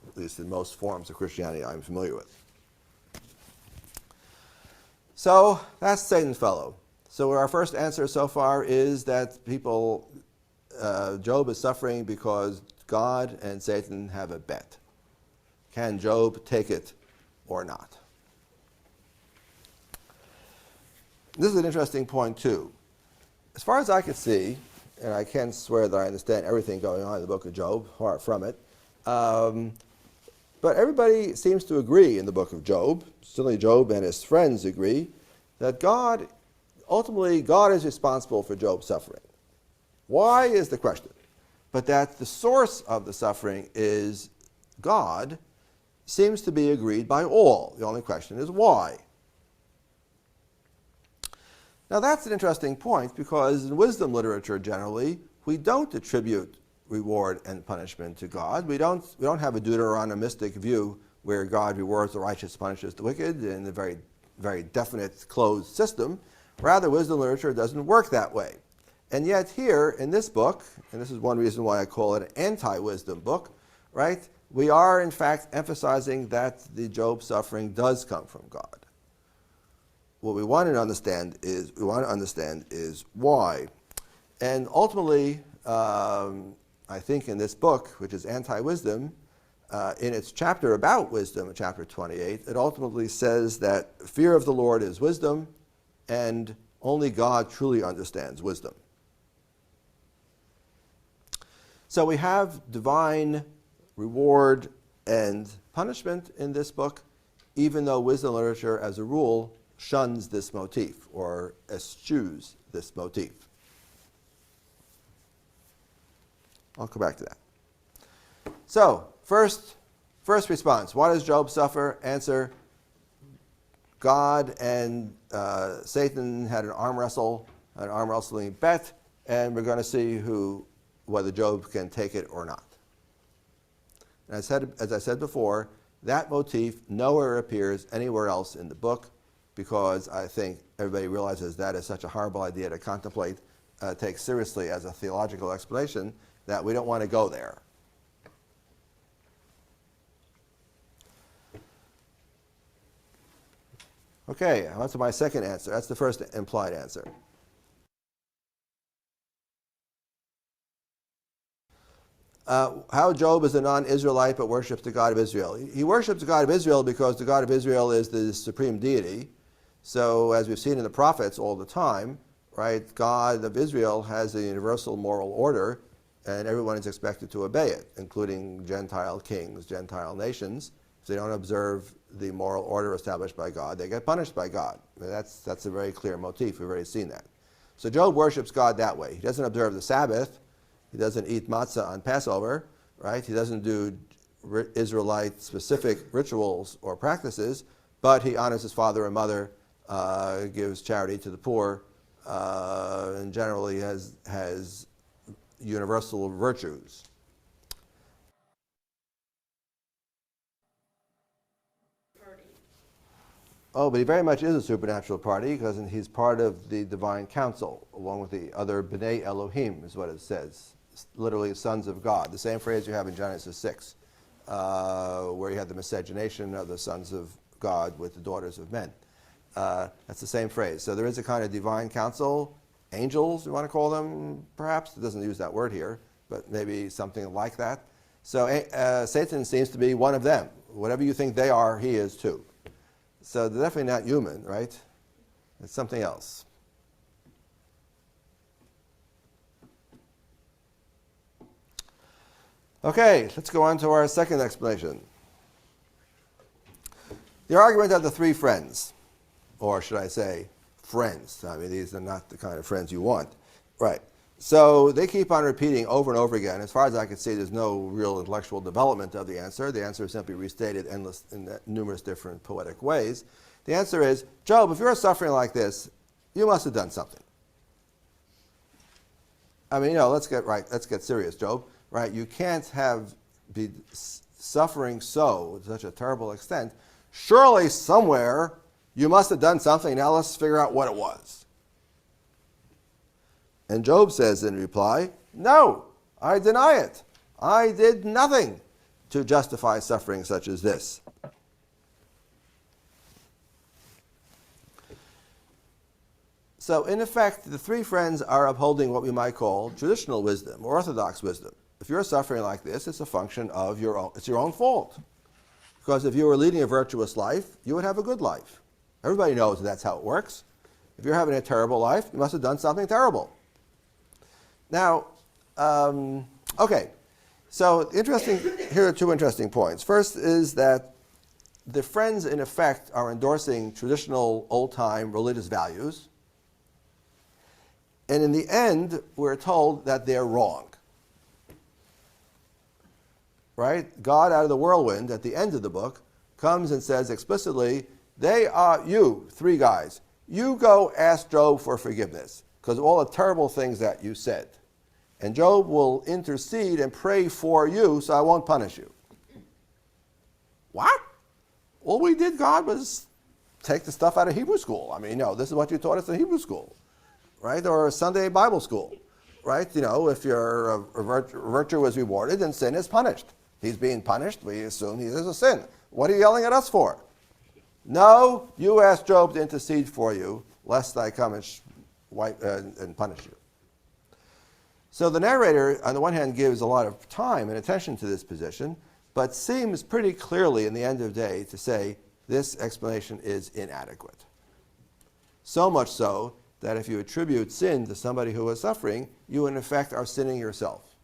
at least in most forms of Christianity I'm familiar with. So that's Satan's fellow. So our first answer so far is that Job is suffering because God and Satan have a bet. Can Job take it or not? This is an interesting point too. As far as I can see, and I can't swear that I understand everything going on in the book of Job, far from it, but everybody seems to agree in the book of Job, certainly Job and his friends agree, that ultimately God is responsible for Job's suffering. Why is the question? But that the source of the suffering is God seems to be agreed by all. The only question is why. Now that's an interesting point because in wisdom literature generally, we don't attribute reward and punishment to God. We don't have a Deuteronomistic view where God rewards the righteous, punishes the wicked in a very, very definite closed system. Rather, wisdom literature doesn't work that way. And yet here in this book, and this is one reason why I call it an anti-wisdom book, right? We are in fact emphasizing that the Job suffering does come from God. What we want to understand is why. And ultimately, I think in this book, which is anti-wisdom, in its chapter about wisdom, chapter 28, it ultimately says that fear of the Lord is wisdom, and only God truly understands wisdom. So we have divine reward and punishment in this book, even though wisdom literature, as a rule, shuns this motif or eschews this motif. I'll come back to that. So, first response. Why does Job suffer? Answer: God and Satan had an arm wrestling bet, and we're going to see whether Job can take it or not. And as I said before, that motif nowhere appears anywhere else in the book, because I think everybody realizes that is such a horrible idea to contemplate, take seriously as a theological explanation, that we don't want to go there. Okay, on to my second answer. That's the first implied answer. How Job is a non-Israelite but worships the God of Israel. He worships the God of Israel because the God of Israel is the supreme deity. So as we've seen in the prophets all the time, right, God of Israel has a universal moral order, and everyone is expected to obey it, including Gentile kings, Gentile nations, If they don't observe the moral order established by God, they get punished by God. That's a very clear motif. We've already seen that. So Job worships God that way. He doesn't observe the Sabbath. He doesn't eat matzah on Passover, right? He doesn't do Israelite-specific rituals or practices, but he honors his father and mother, gives charity to the poor, and generally has universal virtues. Oh, but he very much is a supernatural party because he's part of the divine council, along with the other B'nai Elohim, is what it says. Literally, sons of God. The same phrase you have in Genesis 6, where you have the miscegenation of the sons of God with the daughters of men. That's the same phrase. So there is a kind of divine council, angels, you want to call them, perhaps. It doesn't use that word here, but maybe something like that. So Satan seems to be one of them. Whatever you think they are, he is too. So they're definitely not human, right? It's something else. Okay, let's go on to our second explanation. The argument of the three friends, or should I say, friends. I mean, these are not the kind of friends you want. Right. So they keep on repeating over and over again. As far as I can see, there's no real intellectual development of the answer. The answer is simply restated in numerous different poetic ways. The answer is, Job, if you're suffering like this, you must have done something. I mean, let's get serious, Job. Right? You can't be suffering to such a terrible extent. Surely somewhere you must have done something. Now let's figure out what it was. And Job says in reply, no, I deny it. I did nothing to justify suffering such as this. So in effect, the three friends are upholding what we might call traditional wisdom or orthodox wisdom. If you're suffering like this, it's a function of it's your own fault. Because if you were leading a virtuous life, you would have a good life. Everybody knows that's how it works. If you're having a terrible life, you must have done something terrible. Now, okay, so here are two interesting points. First is that the friends, in effect, are endorsing traditional old-time religious values. And in the end, we're told that they're wrong. Right? God out of the whirlwind, at the end of the book, comes and says explicitly, you, three guys, you go ask Job for forgiveness because of all the terrible things that you said. And Job will intercede and pray for you, so I won't punish you. What? All we did, God, was take the stuff out of Hebrew school. I mean, this is what you taught us in Hebrew school, right? Or Sunday Bible school, right? If your virtue is rewarded, then sin is punished. He's being punished. We assume he is a sin. What are you yelling at us for? No, you ask Job to intercede for you, lest I come and punish you. So the narrator, on the one hand, gives a lot of time and attention to this position, but seems pretty clearly in the end of the day to say this explanation is inadequate. So much so that if you attribute sin to somebody who is suffering, you in effect are sinning yourself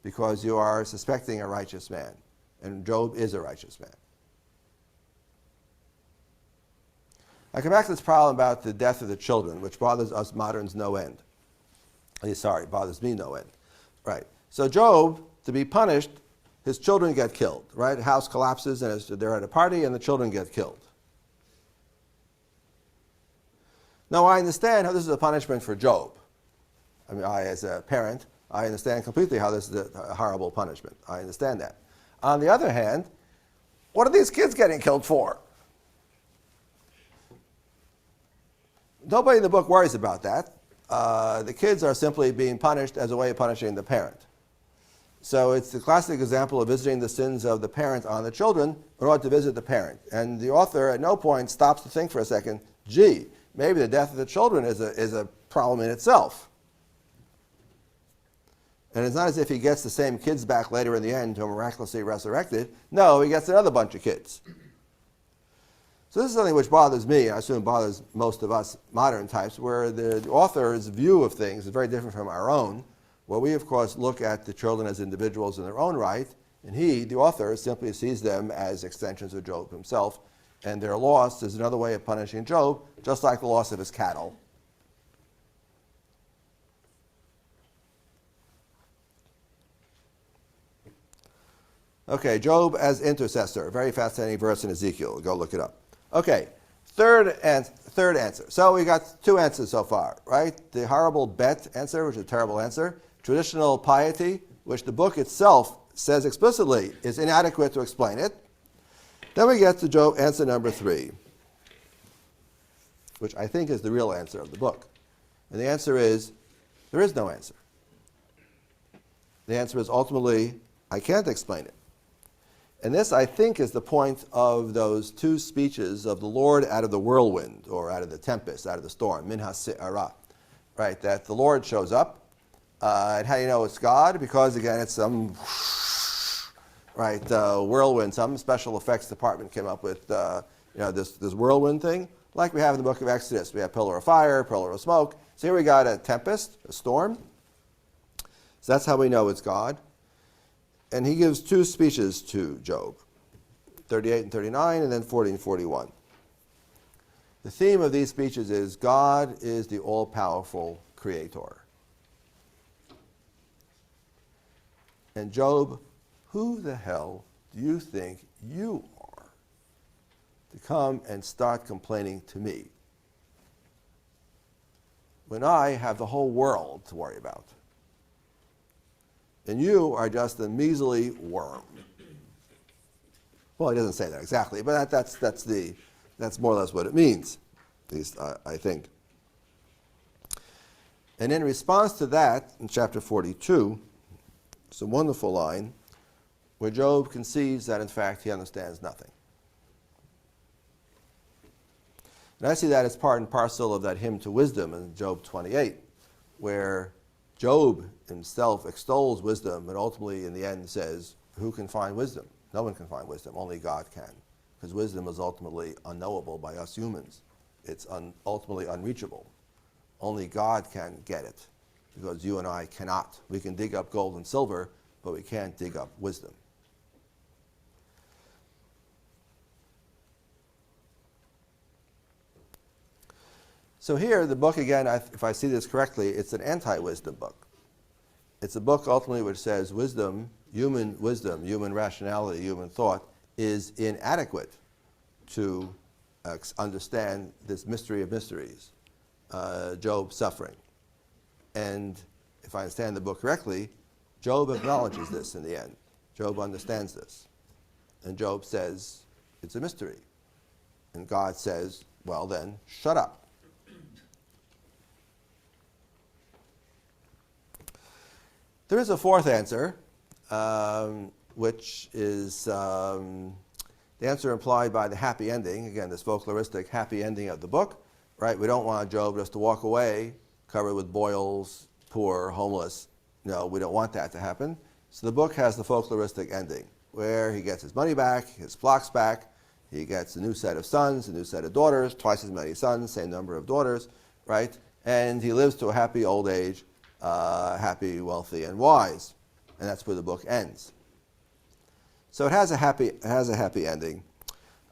because you are suspecting a righteous man, and Job is a righteous man. I come back to this problem about the death of the children, which bothers us moderns no end. Bothers me no end. Right. So Job, to be punished, his children get killed. Right? The house collapses and they're at a party and the children get killed. Now I understand how this is a punishment for Job. I mean, as a parent, I understand completely how this is a horrible punishment. I understand that. On the other hand, what are these kids getting killed for? Nobody in the book worries about that. The kids are simply being punished as a way of punishing the parent. So it's the classic example of visiting the sins of the parent on the children in order to visit the parent. And the author at no point stops to think for a second, gee, maybe the death of the children is a problem in itself. And it's not as if he gets the same kids back later in the end who are miraculously resurrected. No, he gets another bunch of kids. So this is something which bothers me, and I assume bothers most of us modern types, where the author's view of things is very different from our own, where we, of course, look at the children as individuals in their own right, And he, the author, simply sees them as extensions of Job himself, and their loss is another way of punishing Job, just like the loss of his cattle. Okay, Job as intercessor. Very fascinating verse in Ezekiel. Go look it up. Okay, third answer. So we got two answers so far, right? The horrible bet answer, which is a terrible answer. Traditional piety, which the book itself says explicitly is inadequate to explain it. Then we get to Job answer number 3, which I think is the real answer of the book. And the answer is, there is no answer. The answer is ultimately, I can't explain it. And this, I think, is the point of those two speeches of the Lord out of the whirlwind, or out of the tempest, out of the storm, min ha'se'ara, right? That the Lord shows up. And how do you know it's God? Because, again, it's some whirlwind. Some special effects department came up with this whirlwind thing, like we have in the book of Exodus. We have pillar of fire, pillar of smoke. So here we got a tempest, a storm. So that's how we know it's God. And he gives two speeches to Job, 38 and 39, and then 40 and 41. The theme of these speeches is God is the all-powerful creator. And Job, who the hell do you think you are to come and start complaining to me when I have the whole world to worry about? And you are just a measly worm. Well, he doesn't say that exactly, but that's more or less what it means, at least I think. And in response to that, in chapter 42, it's a wonderful line where Job concedes that, in fact, he understands nothing. And I see that as part and parcel of that hymn to wisdom in Job 28, where Job himself extols wisdom and ultimately, in the end, says, who can find wisdom? No one can find wisdom. Only God can. Because wisdom is ultimately unknowable by us humans. It's ultimately unreachable. Only God can get it, because you and I cannot. We can dig up gold and silver, but we can't dig up wisdom. So here, the book, again, if I see this correctly, it's an anti-wisdom book. It's a book ultimately which says wisdom, human rationality, human thought, is inadequate to understand this mystery of mysteries, Job's suffering. And if I understand the book correctly, Job acknowledges this in the end. Job understands this. And Job says, it's a mystery. And God says, well then, shut up. There is a fourth answer, which is the answer implied by the happy ending. Again, this folkloristic happy ending of the book, right? We don't want Job just to walk away, covered with boils, poor, homeless. No, we don't want that to happen. So the book has the folkloristic ending, where he gets his money back, his flocks back, he gets a new set of sons, a new set of daughters, twice as many sons, same number of daughters, right? And he lives to a happy old age, happy, wealthy, and wise. And that's where the book ends. So it has a happy ending.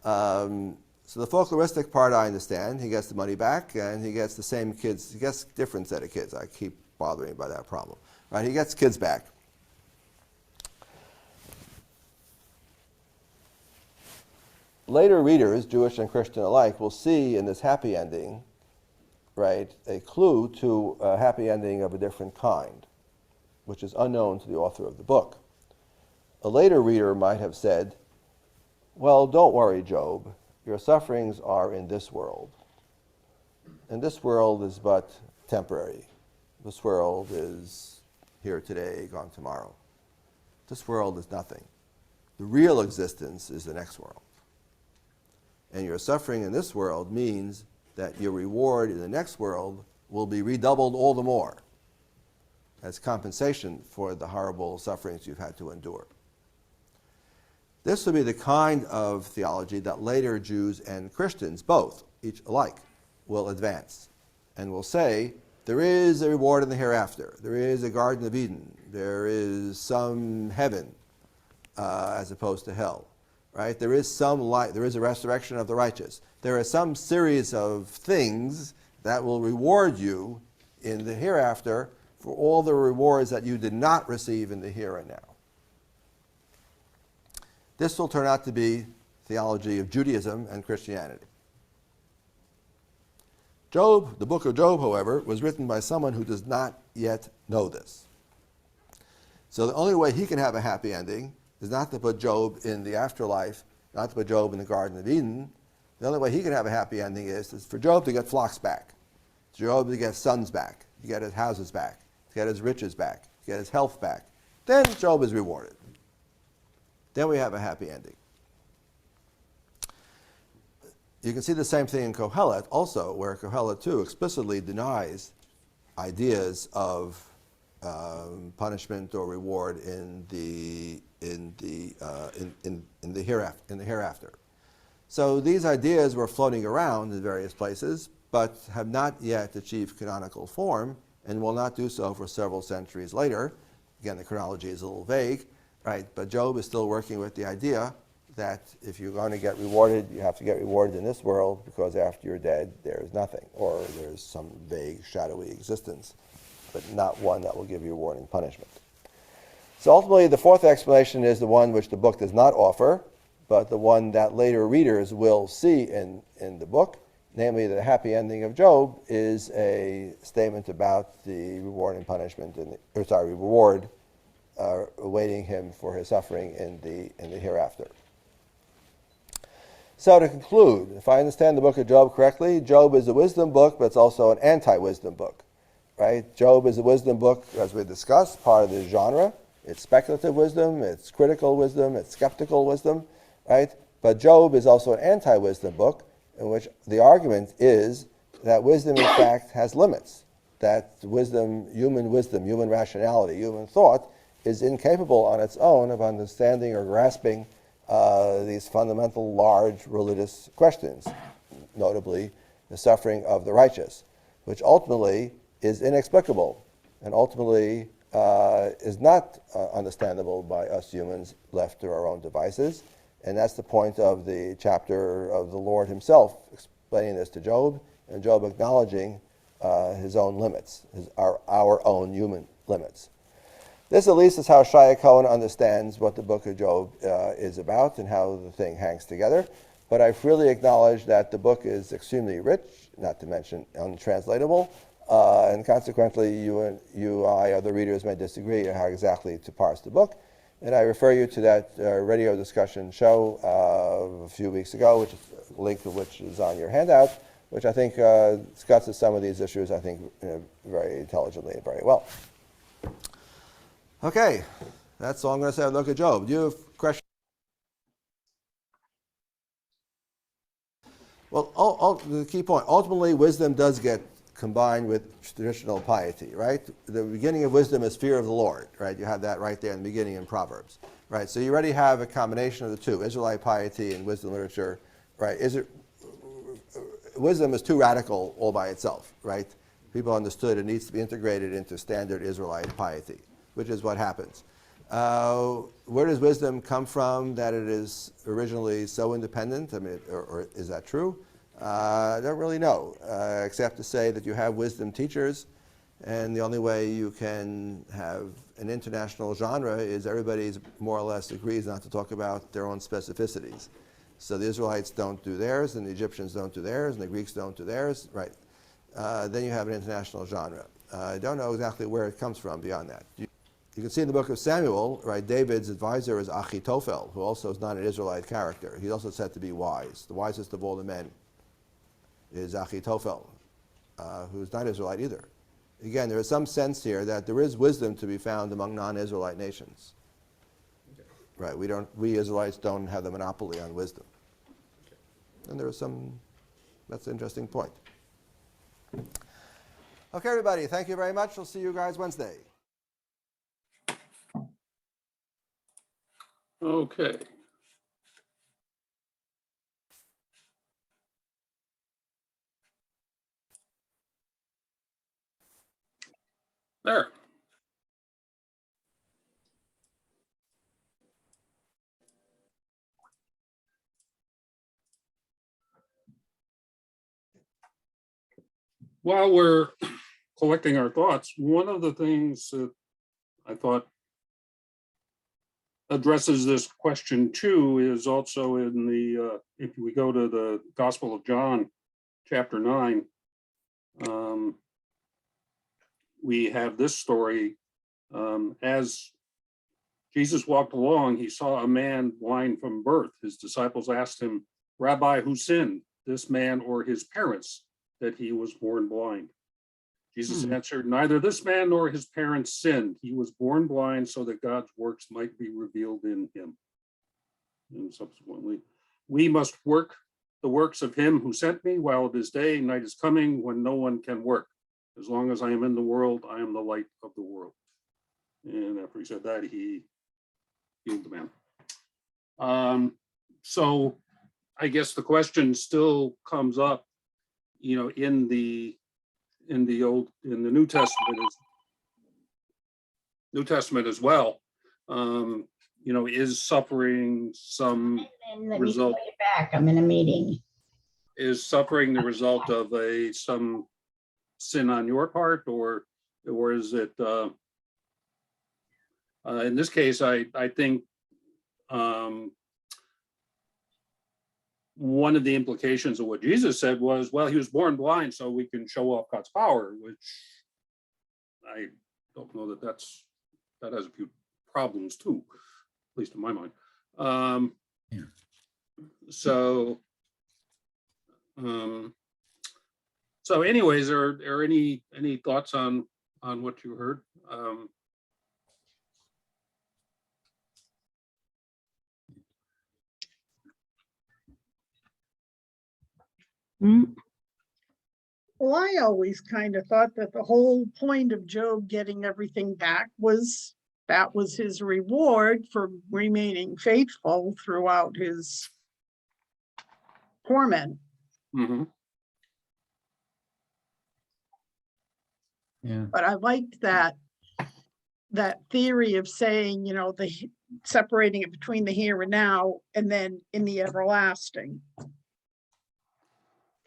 So the folkloristic part I understand. He gets the money back, and he gets the same kids. He gets a different set of kids. I keep bothering by that problem. Right? He gets kids back. Later readers, Jewish and Christian alike, will see in this happy ending, right, a clue to a happy ending of a different kind, which is unknown to the author of the book. A later reader might have said, well, don't worry, Job. Your sufferings are in this world. And this world is but temporary. This world is here today, gone tomorrow. This world is nothing. The real existence is the next world. And your suffering in this world means that your reward in the next world will be redoubled all the more as compensation for the horrible sufferings you've had to endure. This will be the kind of theology that later Jews and Christians, both, each alike, will advance and will say, there is a reward in the hereafter. There is a Garden of Eden. There is some heaven. as opposed to hell, right? There is some light, there is a resurrection of the righteous. There are some series of things that will reward you in the hereafter for all the rewards that you did not receive in the here and now. This will turn out to be theology of Judaism and Christianity. Job, the book of Job, however, was written by someone who does not yet know this. So the only way he can have a happy ending is not to put Job in the afterlife, not to put Job in the Garden of Eden. The only way he can have a happy ending is for Job to get flocks back, Job to get sons back, to get his houses back, to get his riches back, to get his health back. Then Job is rewarded. Then we have a happy ending. You can see the same thing in Kohelet also, where Kohelet too explicitly denies ideas of punishment or reward in the hereafter. So these ideas were floating around in various places, but have not yet achieved canonical form, and will not do so for several centuries later. Again, the chronology is a little vague, right? But Job is still working with the idea that if you're going to get rewarded, you have to get rewarded in this world, because after you're dead, there's nothing, or there's some vague, shadowy existence, but not one that will give you reward and punishment. So ultimately, the fourth explanation is the one which the book does not offer, but the one that later readers will see in the book, namely the happy ending of Job is a statement about the reward and punishment, reward awaiting him for his suffering in the hereafter. So to conclude, if I understand the book of Job correctly, Job is a wisdom book, but it's also an anti-wisdom book, right? Job is a wisdom book, as we discussed, part of the genre. It's speculative wisdom, it's critical wisdom, it's skeptical wisdom, right? But Job is also an anti-wisdom book, in which the argument is that wisdom, in fact, has limits, that human rationality, human thought, is incapable on its own of understanding or grasping these fundamental, large religious questions, notably the suffering of the righteous, which ultimately is inexplicable and ultimately is not understandable by us humans left to our own devices. And that's the point of the chapter of the Lord himself explaining this to Job, and Job acknowledging his own limits, our own human limits. This at least is how Shaye Cohen understands what the book of Job is about and how the thing hangs together. But I freely acknowledge that the book is extremely rich, not to mention untranslatable, and consequently you, I, other readers may disagree on how exactly to parse the book. And I refer you to that radio discussion show a few weeks ago, which is a link to which is on your handout, which I think discusses some of these issues, I think, very intelligently and very well. Okay, that's all I'm going to say on the book of Job. Do you have questions? Well, the key point, ultimately wisdom does get combined with traditional piety, right? The beginning of wisdom is fear of the Lord, right? You have that right there in the beginning in Proverbs, right? So you already have a combination of the two, Israelite piety and wisdom literature, right? Wisdom is too radical all by itself, right? People understood it needs to be integrated into standard Israelite piety, which is what happens. Where does wisdom come from that it is originally so independent? I mean, or is that true? I don't really know, except to say that you have wisdom teachers, and the only way you can have an international genre is everybody more or less agrees not to talk about their own specificities. So the Israelites don't do theirs, and the Egyptians don't do theirs, and the Greeks don't do theirs, right? Then you have an international genre. I don't know exactly where it comes from beyond that. You can see in the book of Samuel, right, David's advisor is Achitophel, who also is not an Israelite character. He's also said to be wise. The wisest of all the men is Achitophel, who's not Israelite either. Again, there is some sense here that there is wisdom to be found among non-Israelite nations. Right, we Israelites don't have the monopoly on wisdom. And there is that's an interesting point. Okay, everybody, thank you very much. We'll see you guys Wednesday. Okay. There. while we're collecting our thoughts, one of the things that I thought addresses this question too is also in the, if we go to the Gospel of John, chapter 9, we have this story. As Jesus walked along, he saw a man blind from birth. His disciples asked him, "Rabbi, who sinned, this man or his parents, that he was born blind?" Jesus answered, "Neither this man nor his parents sinned. He was born blind so that God's works might be revealed in him." And subsequently, "We must work the works of him who sent me while it is day. Night is coming when no one can work. As long as I am in the world, I am the light of the world." And after he said that, he healed the man. So I guess the question still comes up, you know, in the New Testament as well. You know, is suffering some And let me result? call you back. I'm in a meeting. Is suffering the result of some sin on your part, or is it? In this case, I think one of the implications of what Jesus said was, well, he was born blind so we can show off God's power, which I don't know that that has a few problems too, at least in my mind. So anyways, are any thoughts on what you heard? Well, I always kind of thought that the whole point of Job getting everything back was that was his reward for remaining faithful throughout his torment. Mm-hmm. Yeah. But I liked that theory of saying, you know, the separating it between the here and now and then in the everlasting,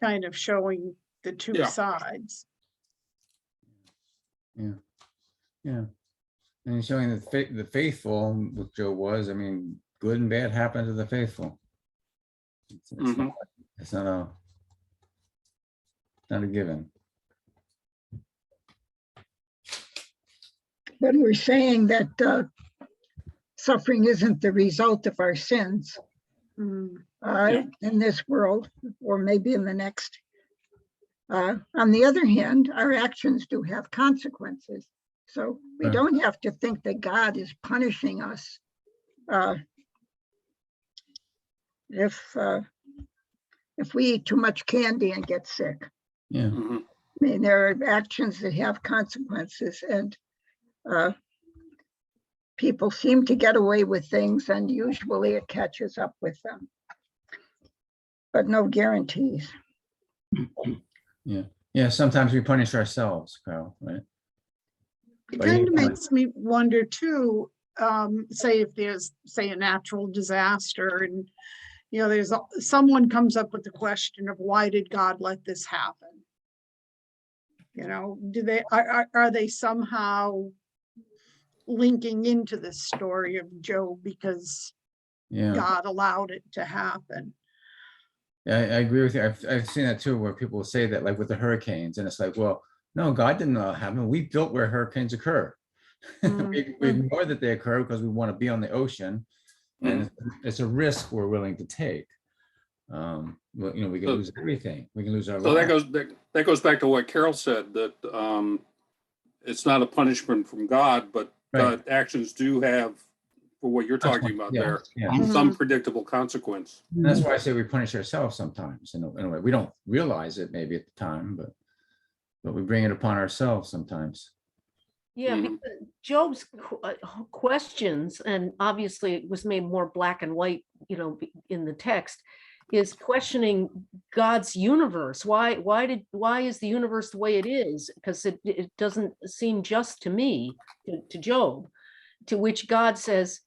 kind of showing the two sides. Yeah. And showing the faithful, what Job was, I mean, good and bad happen to the faithful. It's not a given. But we're saying that suffering isn't the result of our sins in this world, or maybe in the next. On the other hand, our actions do have consequences. So we don't have to think that God is punishing us if we eat too much candy and get sick. Yeah. Mm-hmm. I mean, there are actions that have consequences, and people seem to get away with things, and usually it catches up with them. But no guarantees. Yeah. Sometimes we punish ourselves, Carl, right? It kind of makes me wonder too, say if there's, say, a natural disaster and, you know, there's someone comes up with the question of why did God let this happen? You know, are they somehow linking into this story of Job because God allowed it to happen? Yeah, I agree with you. I've seen that too, where people will say that, like with the hurricanes, and it's like, well, no, God didn't allow it to happen. We built where hurricanes occur. We ignore that they occur because we want to be on the ocean, and it's a risk we're willing to take. Well, you know, we can lose everything. We can lose our life. So that goes back to what Carol said, that it's not a punishment from God, but God actions do have, for what you're talking about there, some predictable consequence. And that's why I say we punish ourselves sometimes. In a way, we don't realize it maybe at the time, but we bring it upon ourselves sometimes. Yeah, because Job's questions, and obviously it was made more black and white, you know, in the text, is questioning God's universe. Why is the universe the way it is? Because it doesn't seem just to me, to Job, to which God says,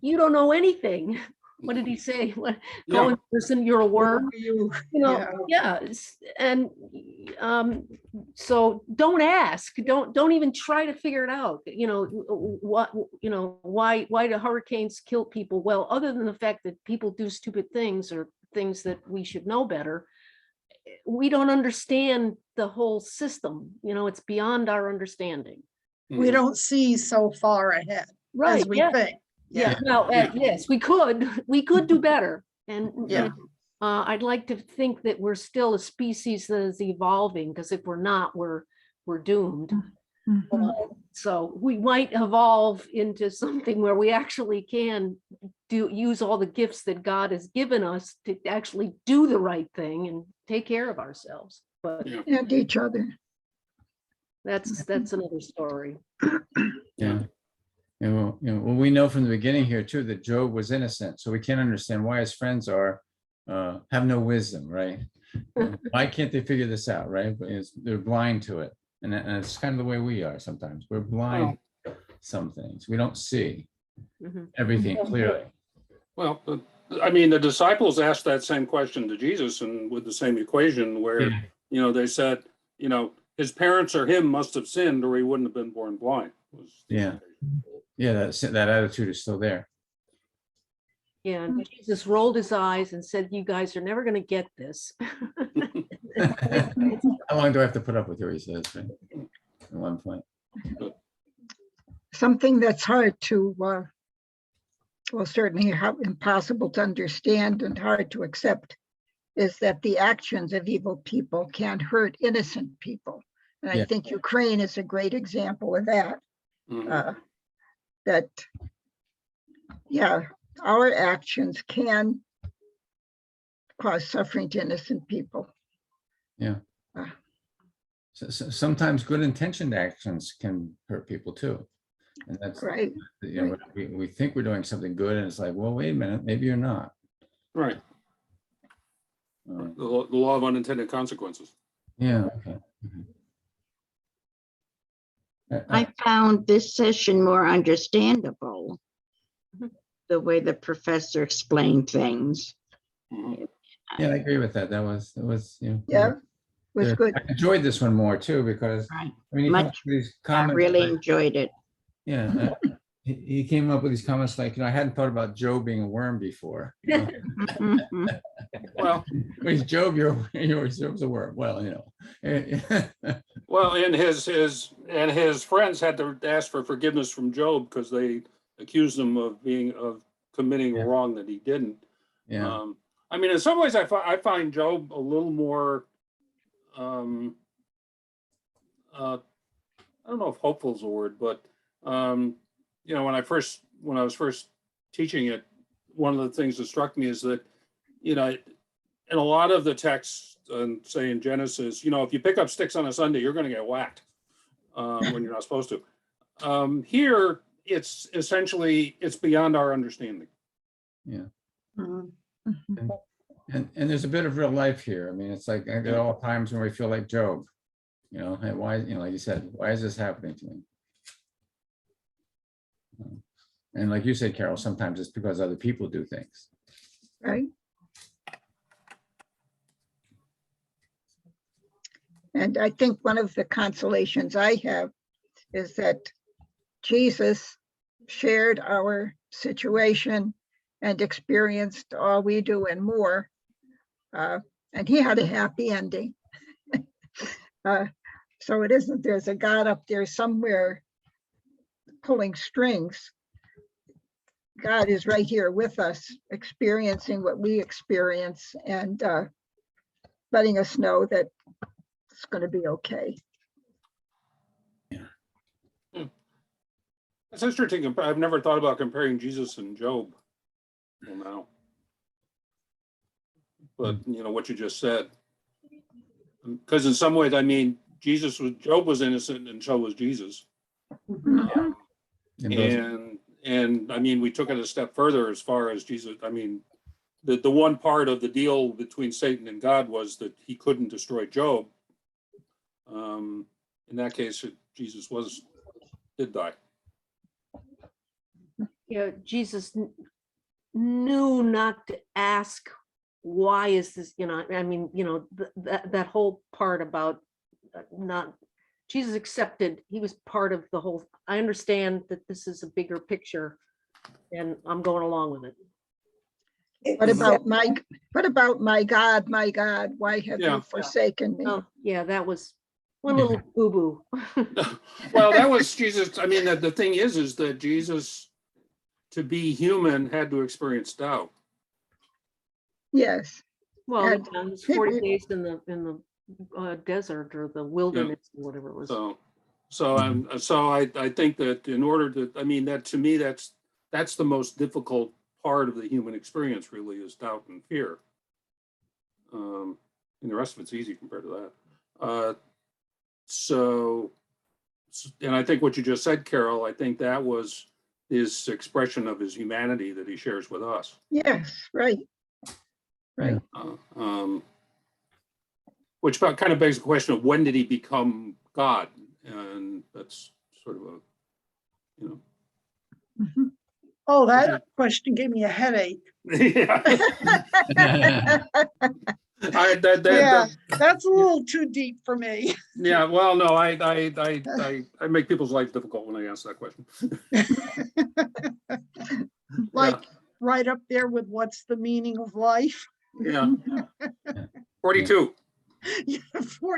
you don't know anything. what did he say? What, Yeah. Cohen, listen, you're a worm. You, You know, yeah. and so don't ask, don't even try to figure it out. You know, what, you know, why do hurricanes kill people? Well, other than the fact that people do stupid things or things that we should know better, we don't understand the whole system. You know, it's beyond our understanding. We don't see so far ahead Right. as we Yeah. think. Yeah. Well, Yeah. yes, we could do better. And Yeah. I'd like to think that we're still a species that is evolving, because if we're not, we're doomed. Mhm. So we might evolve into something where we actually can use all the gifts that God has given us to actually do the right thing and take care of ourselves. But Yeah. And each other. that's another story. Yeah. And well, you know, well, we know from the beginning here too that Job was innocent, so we can't understand why his friends have no wisdom, right? Why can't they figure this out, right? They're blind to it, and it's kind of the way we are sometimes. We're blind to some things. We don't see everything clearly. Well, I mean, the disciples asked that same question to Jesus, and with the same equation where, Yeah. you know, they said, you know, his parents or him must have sinned or he wouldn't have been born blind. Yeah. Yeah, that attitude is still there. Yeah, and Jesus rolled his eyes and said, "You guys are never going to get this." How long do I have to put up with you? He says, right? At one point. Something that's hard to, well, certainly impossible to understand and hard to accept is that the actions of evil people can hurt innocent people. And I Yeah. think Ukraine is a great example of that. That, yeah, our actions can cause suffering to innocent people. Yeah. So sometimes good intentioned actions can hurt people too. And that's right. You know, we think we're doing something good, and it's like, well, wait a minute, maybe you're not. Right. The law of unintended consequences. Yeah. Okay. I found this session more understandable, the way the professor explained things. Yeah, I agree with that. That was you know, Yeah, was good. I enjoyed this one more too, because Right. I mean, he comes up with these I comments. really like, enjoyed it. yeah, he came up with these comments like, you know, I hadn't thought about Job being a worm before. You know? Well, He's Job, Job's a worm. Well, you know. well, and his friends had to ask for forgiveness from Job because they accused him of committing a wrong that he didn't. Yeah. I mean, in some ways, I find Job a little more. I don't know if hopeful is a word, but you know, when I was first teaching it, one of the things that struck me is that, you know, in a lot of the texts, say in Genesis, you know, if you pick up sticks on a Sunday, you're going to get whacked when you're not supposed to. Here, it's essentially beyond our understanding. Yeah. Mhm. And there's a bit of real life here. I mean, it's like at all times when we feel like Job, you know, hey, why, you know, like you said, why is this happening to me? And like you said, Carol, sometimes it's because other people do things. Right. And I think one of the consolations I have is that Jesus shared our situation and experienced all we do and more. And he had a happy ending. So it isn't there's a God up there somewhere pulling strings. God is right here with us, experiencing what we experience and letting us know that it's going to be okay. It's interesting. I've never thought about comparing Jesus and Job till now. But you know what you just said, because in some ways, I mean, Job was innocent and so was Jesus. Mhm. And I mean, we took it a step further as far as Jesus. I mean, the one part of the deal between Satan and God was that he couldn't destroy Job. In that case, Jesus did die. Yeah, Jesus knew not to ask, why is this, I mean, that whole part about not, Jesus accepted, he was part of the whole, I understand that this is a bigger picture and I'm going along with it. What about my God, why have Yeah. you forsaken me? Oh, yeah, that was one little boo-boo. Well, that was Jesus. I mean, the thing is that Jesus, to be human, had to experience doubt. Yes, Well, And- yeah, it was 40 days in the desert or the wilderness, or whatever it was. So I think that in order to, I mean, that to me, that's the most difficult part of the human experience, really, is doubt and fear. And the rest of it's easy compared to that. And I think what you just said, Carol, I think that was his expression of his humanity that he shares with us. yes, right. Right. Which kind of begs the question of when did he become God? And that's sort of a, Mhm. Oh, that question gave me a headache. yeah. Yeah, that's a little too deep for me. Yeah, well, no, I make people's life difficult when I ask that question. Like right up there with what's the meaning of life? Yeah. 42.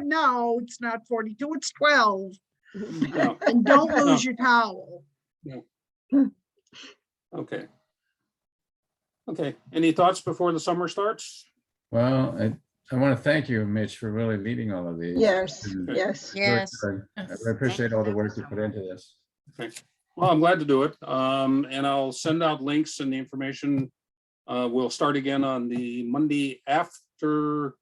No, it's not 42, it's 12. No. And don't lose your towel. Okay. Okay. Any thoughts before the summer starts? Well, I want to thank you, Mitch, for really leading all of these. Yes, And yes. really Yes. good. I appreciate all the work you put into this. Okay. Well, I'm glad to do it. And I'll send out links and the information. We'll start again on the Monday after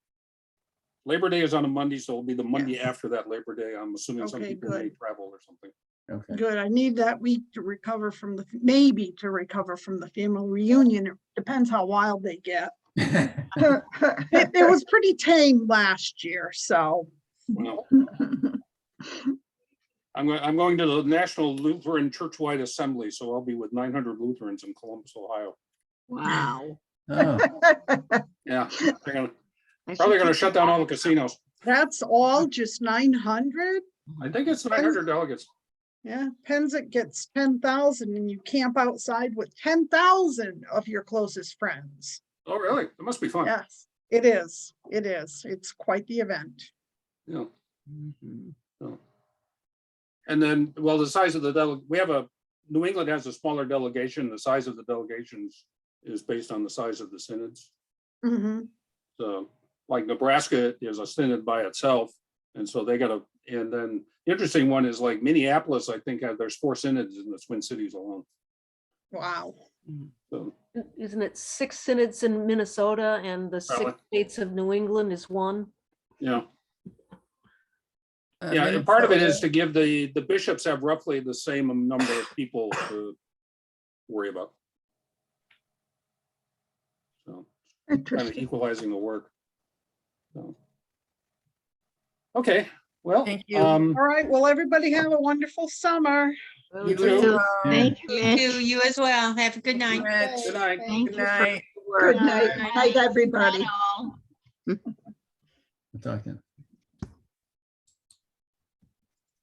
Labor Day is on a Monday, so it'll be the Monday after that Labor Day. I'm assuming some Okay, people may good. travel or something. Okay. Good, I need that week to recover from maybe to recover from the family reunion. It depends how wild they get. It was pretty tame last year, so. Well, I'm going to the National Lutheran Churchwide Assembly, so I'll be with 900 Lutherans in Columbus, Ohio. Wow. Oh, Yeah, they're probably going to shut down all the casinos. That's all, just 900? I think it's 900 delegates. Yeah, Pennsic gets 10,000 and you camp outside with 10,000 of your closest friends. Oh, really? It must be fun. Yes, it is. It is. It's quite the event. Yeah. Mhm. So. And then, well, the size of the New England has a smaller delegation. The size of the delegations is based on the size of the synods. Mhm. So, like Nebraska is a synod by itself, and so they got to. And then the interesting one is like Minneapolis. I think there's 4 synods in the Twin Cities alone. Wow. So, Isn't it 6 synods in Minnesota and the 6 Probably. states of New England is 1? yeah, yeah. And part of it is to give the bishops have roughly the same number of people to worry about. So, kind of Interesting. equalizing the work. So. Okay, well, Thank you. All right, well, everybody have a wonderful summer. You too. Thank you, You Mitch. too, you as well. Have a good night. Mitch. Good night. Thank Good you for night. your Good work. night, night, everybody. we'll talk then.